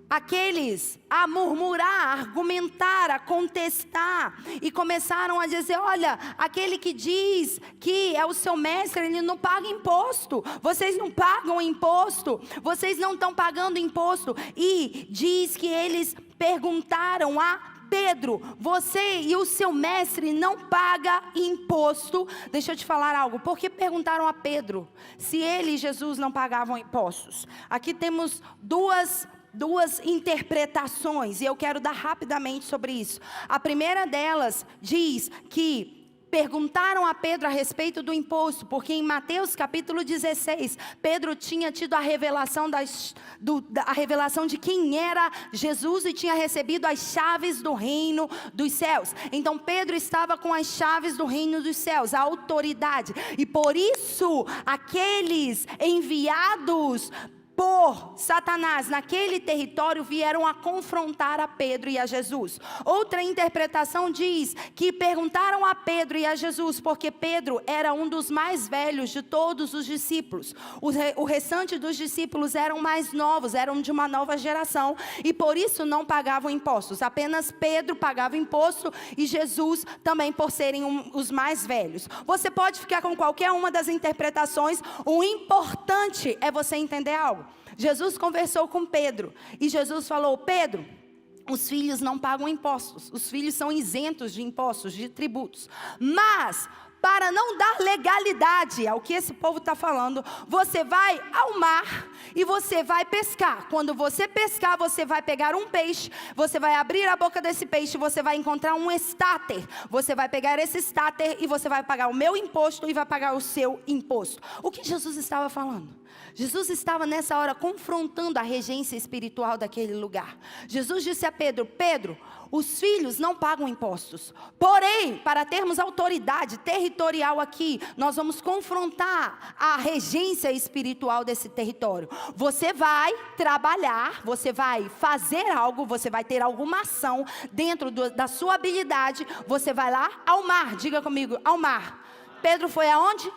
aqueles a murmurar, a argumentar, a contestar, e começaram a dizer: olha, aquele que diz que é o seu mestre, ele não paga imposto, vocês não pagam imposto, vocês não estão pagando imposto. E diz que eles perguntaram a Pedro: você e o seu mestre não paga imposto? Deixa eu te falar algo. Por que perguntaram a Pedro se ele e Jesus não pagavam impostos? Aqui temos duas interpretações, e eu quero dar rapidamente sobre isso. A primeira delas diz que perguntaram a Pedro a respeito do imposto, porque em Mateus capítulo 16, Pedro tinha tido a revelação, a revelação de quem era Jesus, e tinha recebido as chaves do reino dos céus. Então Pedro estava com as chaves do reino dos céus, a autoridade, e por isso aqueles enviados por Satanás naquele território vieram a confrontar a Pedro e a Jesus. Outra interpretação diz que perguntaram a Pedro e a Jesus porque Pedro era um dos mais velhos de todos os discípulos. O restante dos discípulos eram mais novos, eram de uma nova geração, e por isso não pagavam impostos. Apenas Pedro pagava imposto, e Jesus também, por serem os mais velhos. Você pode ficar com qualquer uma das interpretações. O importante é você entender algo. Jesus conversou com Pedro, e Jesus falou: Pedro, os filhos não pagam impostos, os filhos são isentos de impostos, de tributos, mas para não dar legalidade ao que esse povo está falando, você vai ao mar e você vai pescar. Quando você pescar, você vai pegar um peixe, você vai abrir a boca desse peixe, você vai encontrar um estáter. Você vai pegar esse estáter e você vai pagar o meu imposto e vai pagar o seu imposto. O que Jesus estava falando? Jesus estava nessa hora confrontando a regência espiritual daquele lugar. Jesus disse a Pedro: Pedro, os filhos não pagam impostos. Porém, para termos autoridade territorial aqui, nós vamos confrontar a regência espiritual desse território. Você vai trabalhar, você vai fazer algo, você vai ter alguma ação dentro da sua habilidade. Você vai lá ao mar, diga comigo, ao mar. Pedro foi aonde?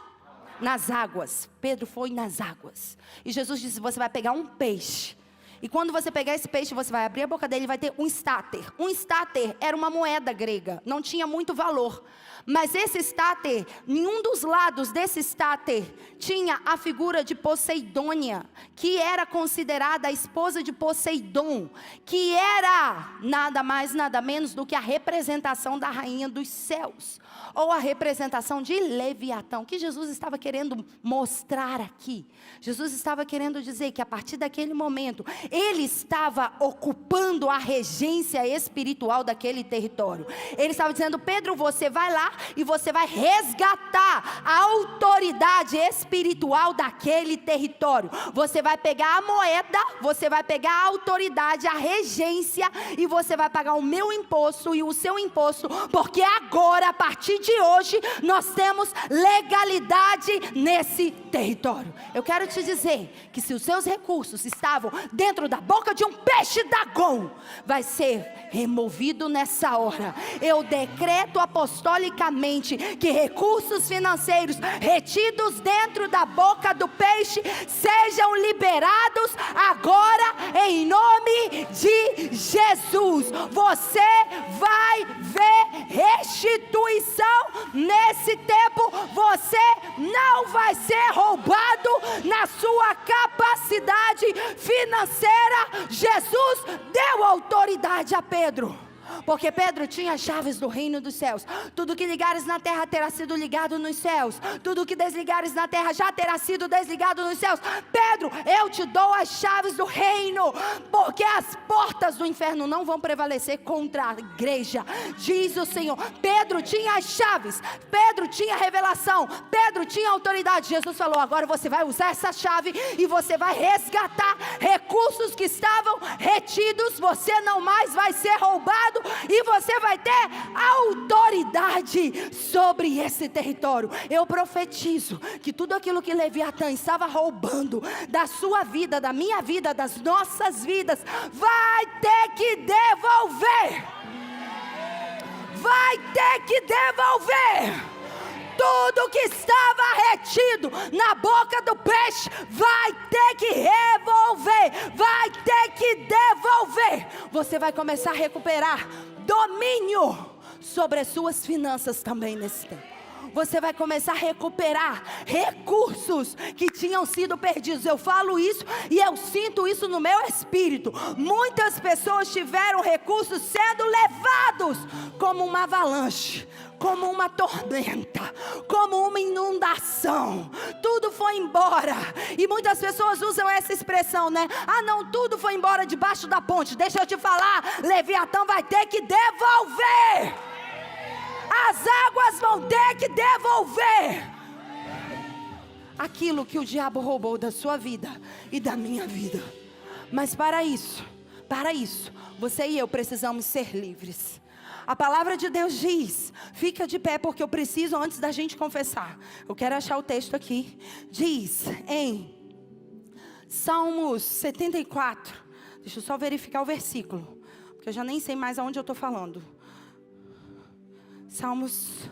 Nas águas. Pedro foi nas águas. E Jesus disse: você vai pegar um peixe. E quando você pegar esse peixe, você vai abrir a boca dele e vai ter um estáter. Um estáter era uma moeda grega, não tinha muito valor. Mas esse estáter, em um dos lados desse estáter, tinha a figura de Poseidônia, que era considerada a esposa de Poseidon, que era nada mais, nada menos do que a representação da rainha dos céus, ou a representação de Leviatã. O que Jesus estava querendo mostrar aqui? Jesus estava querendo dizer que a partir daquele momento, ele estava ocupando a regência espiritual daquele território. Ele estava dizendo: Pedro, você vai lá e você vai resgatar a autoridade espiritual daquele território. Você vai pegar a moeda, você vai pegar a autoridade, a regência, e você vai pagar o meu imposto e o seu imposto, porque agora, a partir de hoje, nós temos legalidade nesse território. Eu quero te dizer que se os seus recursos estavam dentro da boca de um peixe Dagon, vai ser removido nessa hora. Eu decreto apostolicamente que recursos financeiros retidos dentro da boca do peixe sejam liberados agora em nome de Jesus. Você vai ver restituição nesse tempo. Você não vai ser roubado na sua capacidade financeira. Jesus deu autoridade a Pedro. Porque Pedro tinha as chaves do reino dos céus. Tudo que ligares na terra terá sido ligado nos céus. Tudo que desligares na terra já terá sido desligado nos céus. Pedro, eu te dou as chaves do reino, porque as portas do inferno não vão prevalecer contra a igreja, diz o Senhor. Pedro tinha as chaves, Pedro tinha revelação, Pedro tinha autoridade. Jesus falou: agora você vai usar essa chave e você vai resgatar recursos que estavam retidos. Você não mais vai ser roubado e você vai ter autoridade sobre esse território. Eu profetizo que tudo aquilo que Leviatã estava roubando da sua vida, da minha vida, das nossas vidas, vai ter que devolver. Vai ter que devolver. Tudo que estava retido na boca do peixe vai ter que revolver, vai ter que devolver. Você vai começar a recuperar domínio sobre as suas finanças também nesse tempo. Você vai começar a recuperar recursos que tinham sido perdidos. Eu falo isso e eu sinto isso no meu espírito. Muitas pessoas tiveram recursos sendo levados como uma avalanche, como uma tormenta, como uma inundação. Tudo foi embora. E muitas pessoas usam essa expressão, né? Ah não, tudo foi embora debaixo da ponte. Deixa eu te falar, Leviatã vai ter que devolver. As águas vão ter que devolver aquilo que o diabo roubou da sua vida e da minha vida. Mas para isso, você e eu precisamos ser livres. A palavra de Deus diz, fica de pé porque eu preciso antes da gente confessar. Eu quero achar o texto aqui. Diz em Salmos 74. Deixa eu só verificar o versículo, porque eu já nem sei mais aonde eu estou falando. Salmos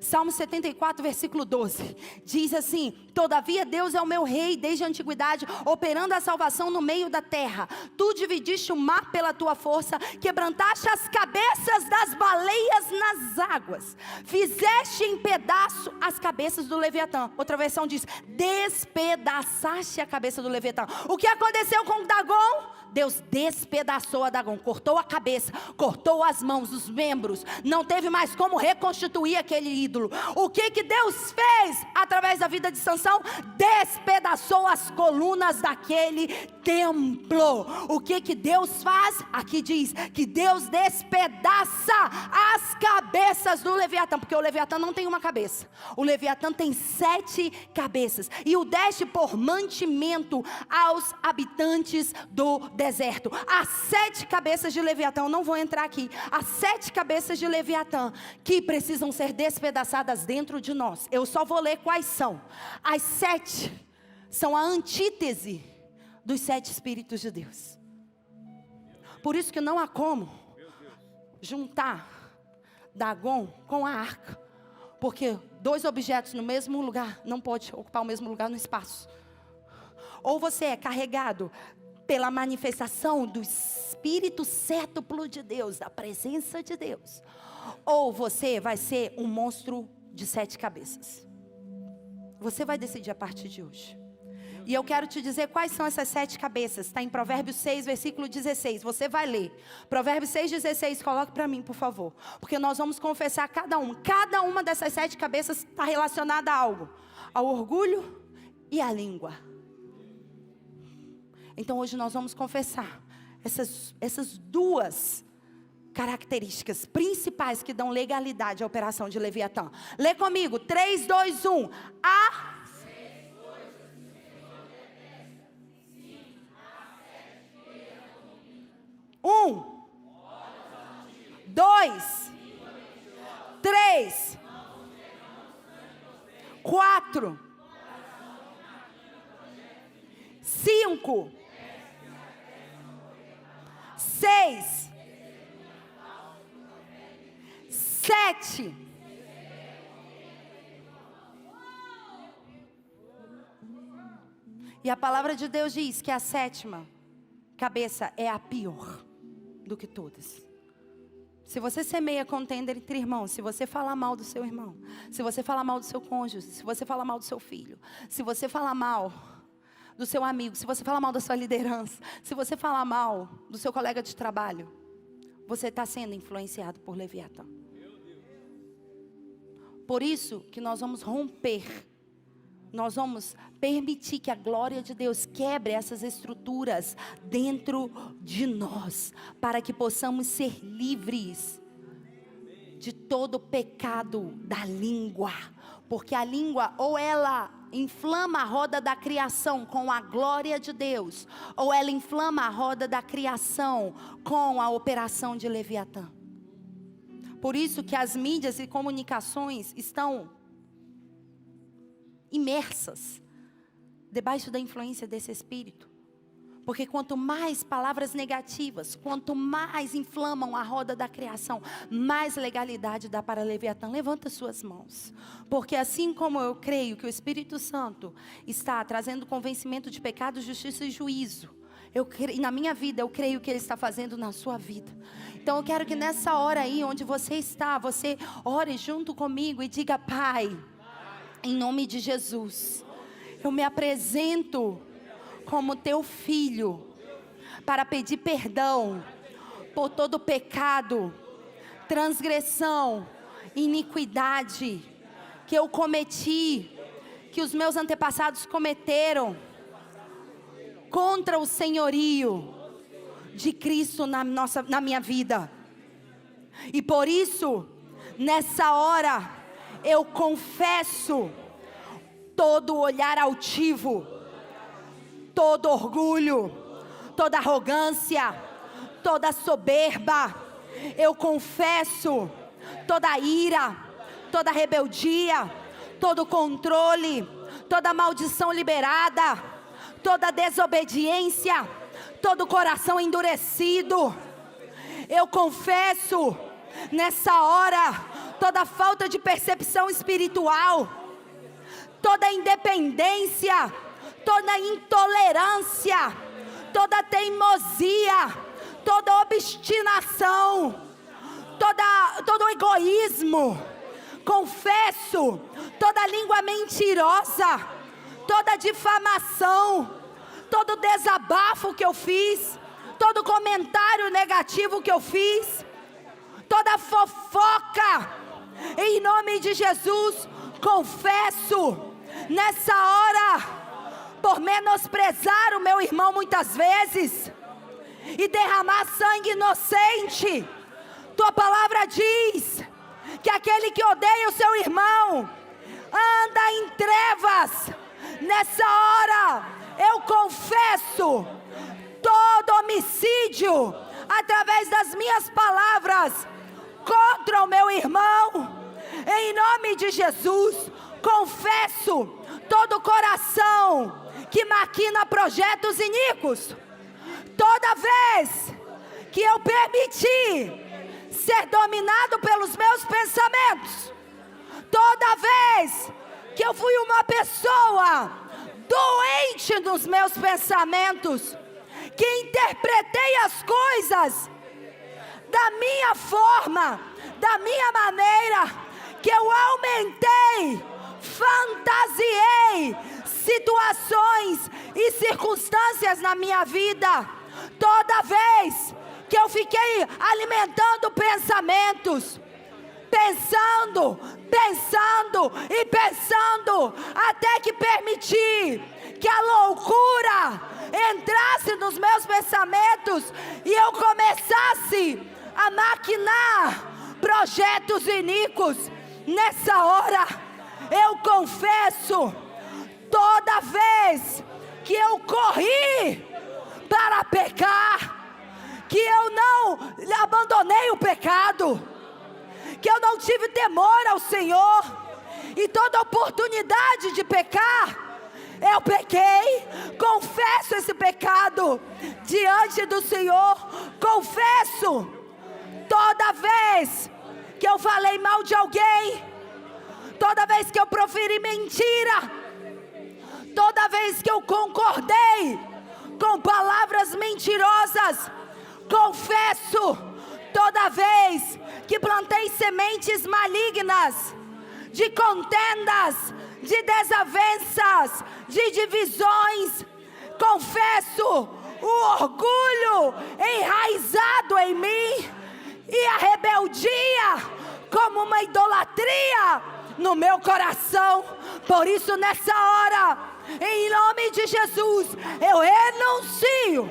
Salmo 74, versículo 12, diz assim: todavia Deus é o meu rei desde a antiguidade, operando a salvação no meio da terra. Tu dividiste o mar pela tua força, quebrantaste as cabeças das baleias nas águas, fizeste em pedaço as cabeças do Leviatã. Outra versão diz: despedaçaste a cabeça do Leviatã. O que aconteceu com Dagon? Deus despedaçou a Dagon, cortou a cabeça, cortou as mãos, os membros. Não teve mais como reconstituir aquele ídolo. O que Deus fez através da vida de Sansão? Despedaçou as colunas daquele templo. O que Deus faz? Aqui diz que Deus despedaça as cabeças do Leviatã, porque o Leviatã não tem uma cabeça, o Leviatã tem 7 cabeças, e o deste por mantimento aos habitantes do deserto. As 7 cabeças de Leviatã, eu não vou entrar aqui, as 7 cabeças de Leviatã que precisam ser despedaçadas dentro de nós. Eu só vou ler quais são. As 7 são a antítese dos 7 Espíritos de Deus. Por isso que não há como juntar Dagon com a arca, porque 2 objetos no mesmo lugar não pode ocupar o mesmo lugar no espaço. Ou você é carregado pela manifestação do Espírito cétuplo de Deus, da presença de Deus, ou você vai ser um monstro de 7 cabeças. Você vai decidir a partir de hoje. E eu quero te dizer quais são essas 7 cabeças. Está em Provérbios 6, versículo 16. Você vai ler. Provérbios 6, 16. Coloque para mim, por favor. Porque nós vamos confessar cada uma. Cada uma dessas 7 cabeças está relacionada a algo. Ao orgulho e à língua. Então hoje nós vamos confessar essas 2 características principais que dão legalidade à operação de Leviatã. Lê comigo. 3, 2, 1. A... 1, 2, 3, 4, 5, 6, 7. E a palavra de Deus diz que a 7ª cabeça é a pior do que todas. Se você semeia contenda entre irmãos, se você falar mal do seu irmão, se você falar mal do seu cônjuge, se você falar mal do seu filho, se você falar mal do seu amigo, se você falar mal da sua liderança, se você falar mal do seu colega de trabalho, você está sendo influenciado por Leviatã. Por isso que nós vamos romper, nós vamos permitir que a glória de Deus quebre essas estruturas dentro de nós, para que possamos ser livres de todo o pecado da língua, porque a língua ou ela inflama a roda da criação com a glória de Deus, ou ela inflama a roda da criação com a operação de Leviatã. Por isso que as mídias e comunicações estão imersas debaixo da influência desse espírito. Porque quanto mais palavras negativas, quanto mais inflamam a roda da criação, mais legalidade dá para Leviatã. Levanta suas mãos. Porque assim como eu creio que o Espírito Santo está trazendo convencimento de pecado, justiça e juízo, e na minha vida eu creio que Ele está fazendo na sua vida. Então eu quero que nessa hora aí onde você está, você ore junto comigo e diga: Pai, em nome de Jesus, eu me apresento como teu filho, para pedir perdão por todo pecado, transgressão, iniquidade que eu cometi, que os meus antepassados cometeram contra o senhorio de Cristo na minha vida. E por isso, nessa hora, eu confesso todo olhar altivo, todo orgulho, toda arrogância, toda soberba. Eu confesso toda ira, toda rebeldia, todo controle, toda maldição liberada, toda desobediência, todo coração endurecido. Eu confesso nessa hora toda falta de percepção espiritual, toda independência, toda intolerância, toda teimosia, toda obstinação, todo egoísmo. Confesso toda língua mentirosa, toda difamação, todo desabafo que eu fiz, todo comentário negativo que eu fiz, toda fofoca. Em nome de Jesus, confesso nessa hora, por menosprezar o meu irmão muitas vezes e derramar sangue inocente. Tua palavra diz que aquele que odeia o seu irmão anda em trevas. Nessa hora eu confesso todo homicídio através das minhas palavras contra o meu irmão. Em nome de Jesus, confesso todo coração que maquina projetos iníquos. Toda vez que eu permiti ser dominado pelos meus pensamentos, toda vez que eu fui uma pessoa doente nos meus pensamentos, que interpretei as coisas da minha forma, da minha maneira, que eu aumentei, fantasiei situações e circunstâncias na minha vida. Toda vez que eu fiquei alimentando pensamentos, pensando, até que permiti que a loucura entrasse nos meus pensamentos e eu começasse a maquinar projetos iníquos. Nessa hora eu confesso, toda vez que eu corri para pecar, que eu não abandonei o pecado, que eu não tive temor ao Senhor, e toda oportunidade de pecar, eu pequei. Confesso esse pecado diante do Senhor. Confesso toda vez que eu falei mal de alguém, toda vez que eu proferi mentira, toda vez que eu concordei com palavras mentirosas. Confesso Toda vez que plantei sementes malignas, de contendas, de desavenças, de divisões, confesso o orgulho enraizado em mim e a rebeldia como uma idolatria no meu coração. Por isso, nessa hora, em nome de Jesus, eu renuncio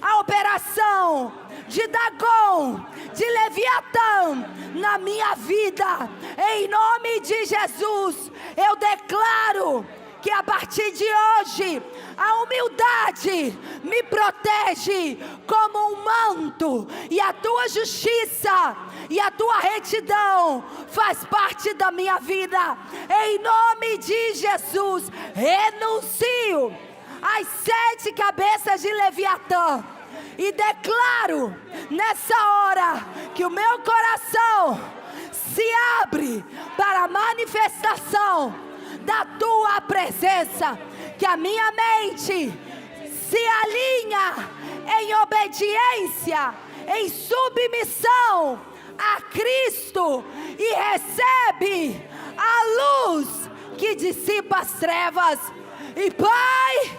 à operação de Dagon, de Leviatã na minha vida. Em nome de Jesus, eu declaro que a partir de hoje, a humildade me protege como um manto, e a tua justiça e a tua retidão faz parte da minha vida. Em nome de Jesus, renuncio às 7 cabeças de Leviatã e declaro nessa hora que o meu coração se abre para a manifestação da tua presença, que a minha mente se alinha em obediência, em submissão a Cristo e recebe a luz que dissipa as trevas. E Pai,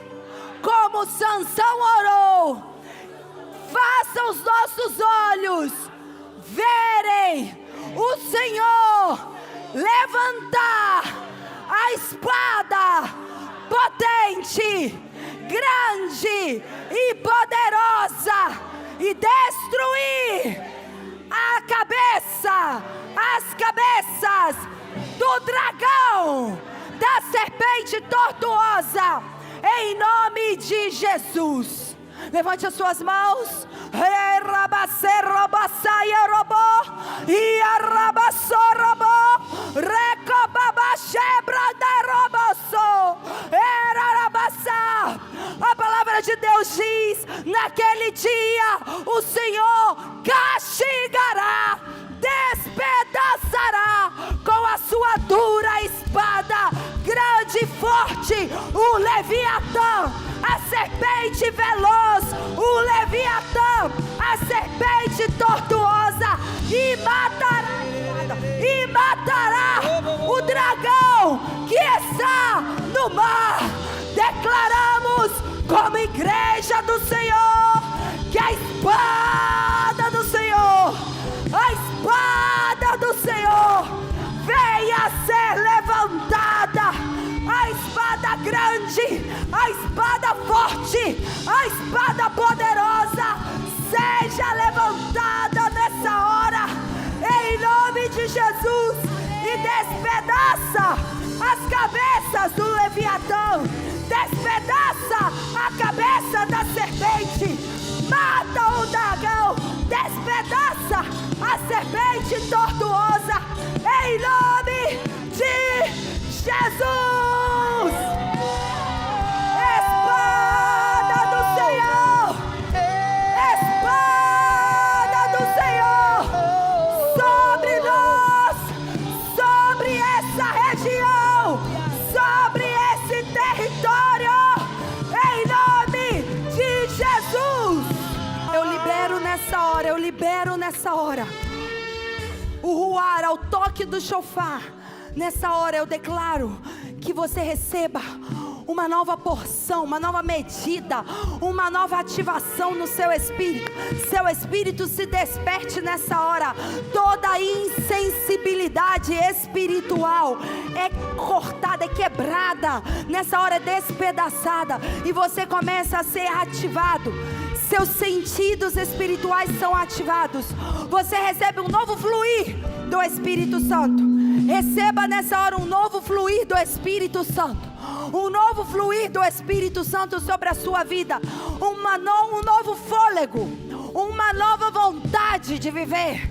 como Sansão orou, faça os nossos olhos verem o Senhor levantar a espada potente, grande e poderosa e destruir as cabeças do dragão, da serpente tortuosa, em nome de Jesus. Levante as suas mãos. A palavra de Deus diz: naquele dia o Senhor castigará, despedaçará com a sua dura espada, grande e forte, o Leviatã, a serpente veloz, o Leviatã, a serpente tortuosa, e matará o dragão que está no mar. Declaramos como igreja do Senhor que a espada do Senhor, venha ser levantada, a espada grande, a espada forte, a espada poderosa, seja levantada nessa hora, em nome de Jesus, e despedaça as cabeças do Leviatã, despedaça a cabeça da serpente, mata o dragão, despedaça a serpente tortuosa, em nome de Jesus. Espada do Senhor, espada do Senhor, sobre nós, sobre essa região, sobre esse território, em nome de Jesus. Eu libero nessa hora o ruar ao toque do chofar. Nessa hora eu declaro que você receba uma nova porção, uma nova medida, uma nova ativação no seu espírito. Seu espírito se desperte nessa hora. Toda insensibilidade espiritual é cortada, é quebrada. Nessa hora é despedaçada. E você começa a ser ativado. Seus sentidos espirituais são ativados. Você recebe um novo fluir do Espírito Santo. Receba nessa hora um novo fluir do Espírito Santo. Um novo fluir do Espírito Santo sobre a sua vida. Um novo fôlego. Uma nova vontade de viver.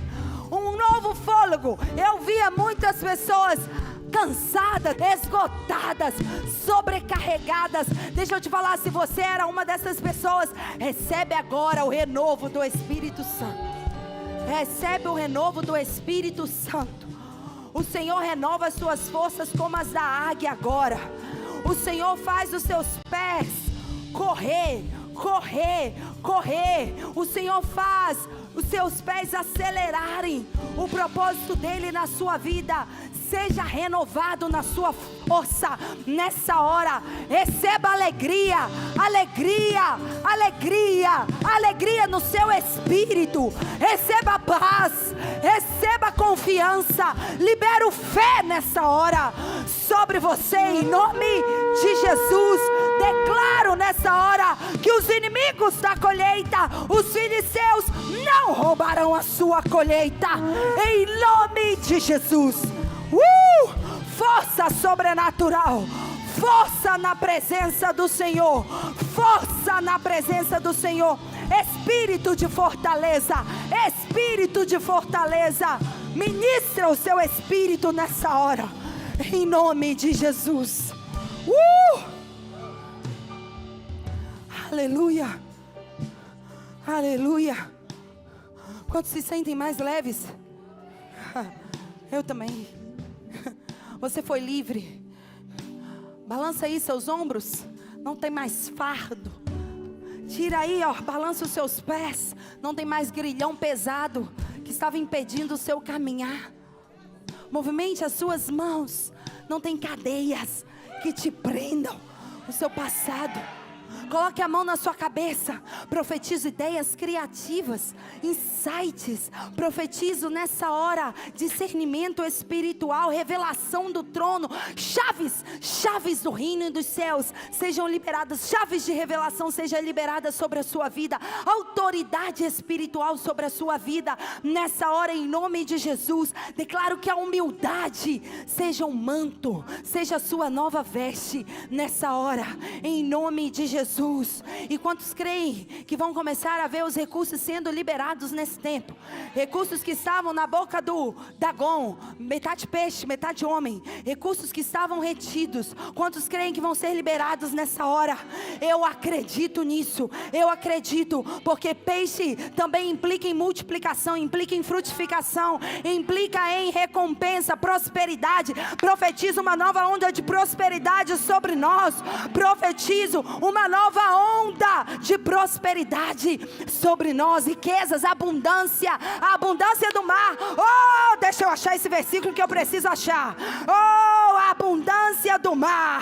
Um novo fôlego. Eu via muitas pessoas cansadas, esgotadas, sobrecarregadas. Deixa eu te falar, se você era uma dessas pessoas, recebe agora o renovo do Espírito Santo. Recebe o renovo do Espírito Santo. O Senhor renova as suas forças como as da águia agora. O Senhor faz os seus pés correr correr. O Senhor faz os seus pés acelerarem. O propósito dele na sua vida. Seja renovado na sua força nessa hora. Receba alegria, alegria, alegria, alegria no seu espírito. Receba paz, receba confiança. Libero fé nessa hora sobre você em nome de Jesus. Declaro nessa hora que os inimigos da colheita, os filisteus, não roubarão a sua colheita em nome de Jesus. Força sobrenatural, força na presença do Senhor, força na presença do Senhor, espírito de fortaleza, ministra o seu espírito nessa hora, em nome de Jesus. Aleluia, aleluia. Quantos se sentem mais leves? Eu também. Você foi livre. Balança aí seus ombros. Não tem mais fardo. Tira aí, balança os seus pés. Não tem mais grilhão pesado que estava impedindo o seu caminhar. Movimente as suas mãos. Não tem cadeias que te prendam o seu passado. Coloque a mão na sua cabeça. Profetizo ideias criativas, insights. Profetizo nessa hora discernimento espiritual, revelação do trono. Chaves do reino e dos céus sejam liberadas. Chaves de revelação sejam liberadas sobre a sua vida. Autoridade espiritual sobre a sua vida. Nessa hora, em nome de Jesus, declaro que a humildade seja um manto, seja a sua nova veste. Nessa hora, em nome de Jesus. E quantos creem que vão começar a ver os recursos sendo liberados nesse tempo? Recursos que estavam na boca do Dagon, metade peixe, metade homem. Recursos que estavam retidos. Quantos creem que vão ser liberados nessa hora? Eu acredito nisso. Eu acredito, porque peixe também implica em multiplicação, implica em frutificação, implica em recompensa, prosperidade. Profetizo uma nova onda de prosperidade sobre nós. Profetizo uma nova onda de prosperidade sobre nós, riquezas, abundância, a abundância do mar. Deixa eu achar esse versículo que eu preciso achar. A abundância do mar.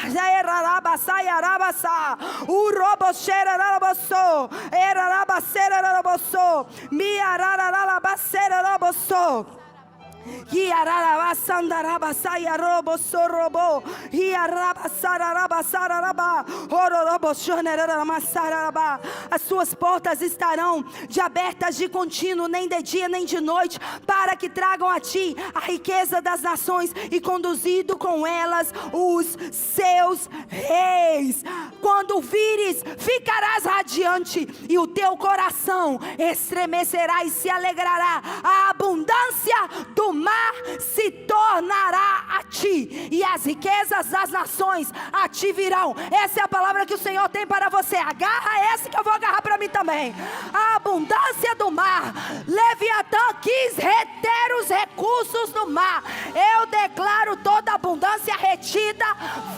As suas portas estarão de abertas de contínuo, nem de dia nem de noite, para que tragam a ti a riqueza das nações e conduzido com elas os seus reis. Quando vires, ficarás radiante e o teu coração estremecerá e se alegrará. A abundância do mar se tornará a ti, e as riquezas das nações a ti virão. Essa é a palavra que o Senhor tem para você. Agarra essa que eu vou agarrar para mim também. A abundância do mar. Leviatã quis reter os recursos do mar. Eu declaro toda abundância retida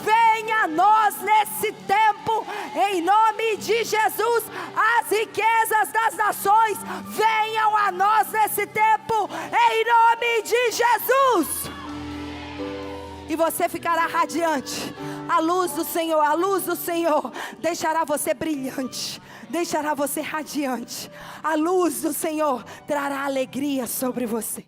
venha a nós nesse tempo, em nome de Jesus. As riquezas das nações venham a nós nesse tempo, em nome de Jesus. E você ficará radiante. A luz do Senhor deixará você brilhante, deixará você radiante. A luz do Senhor trará alegria sobre você.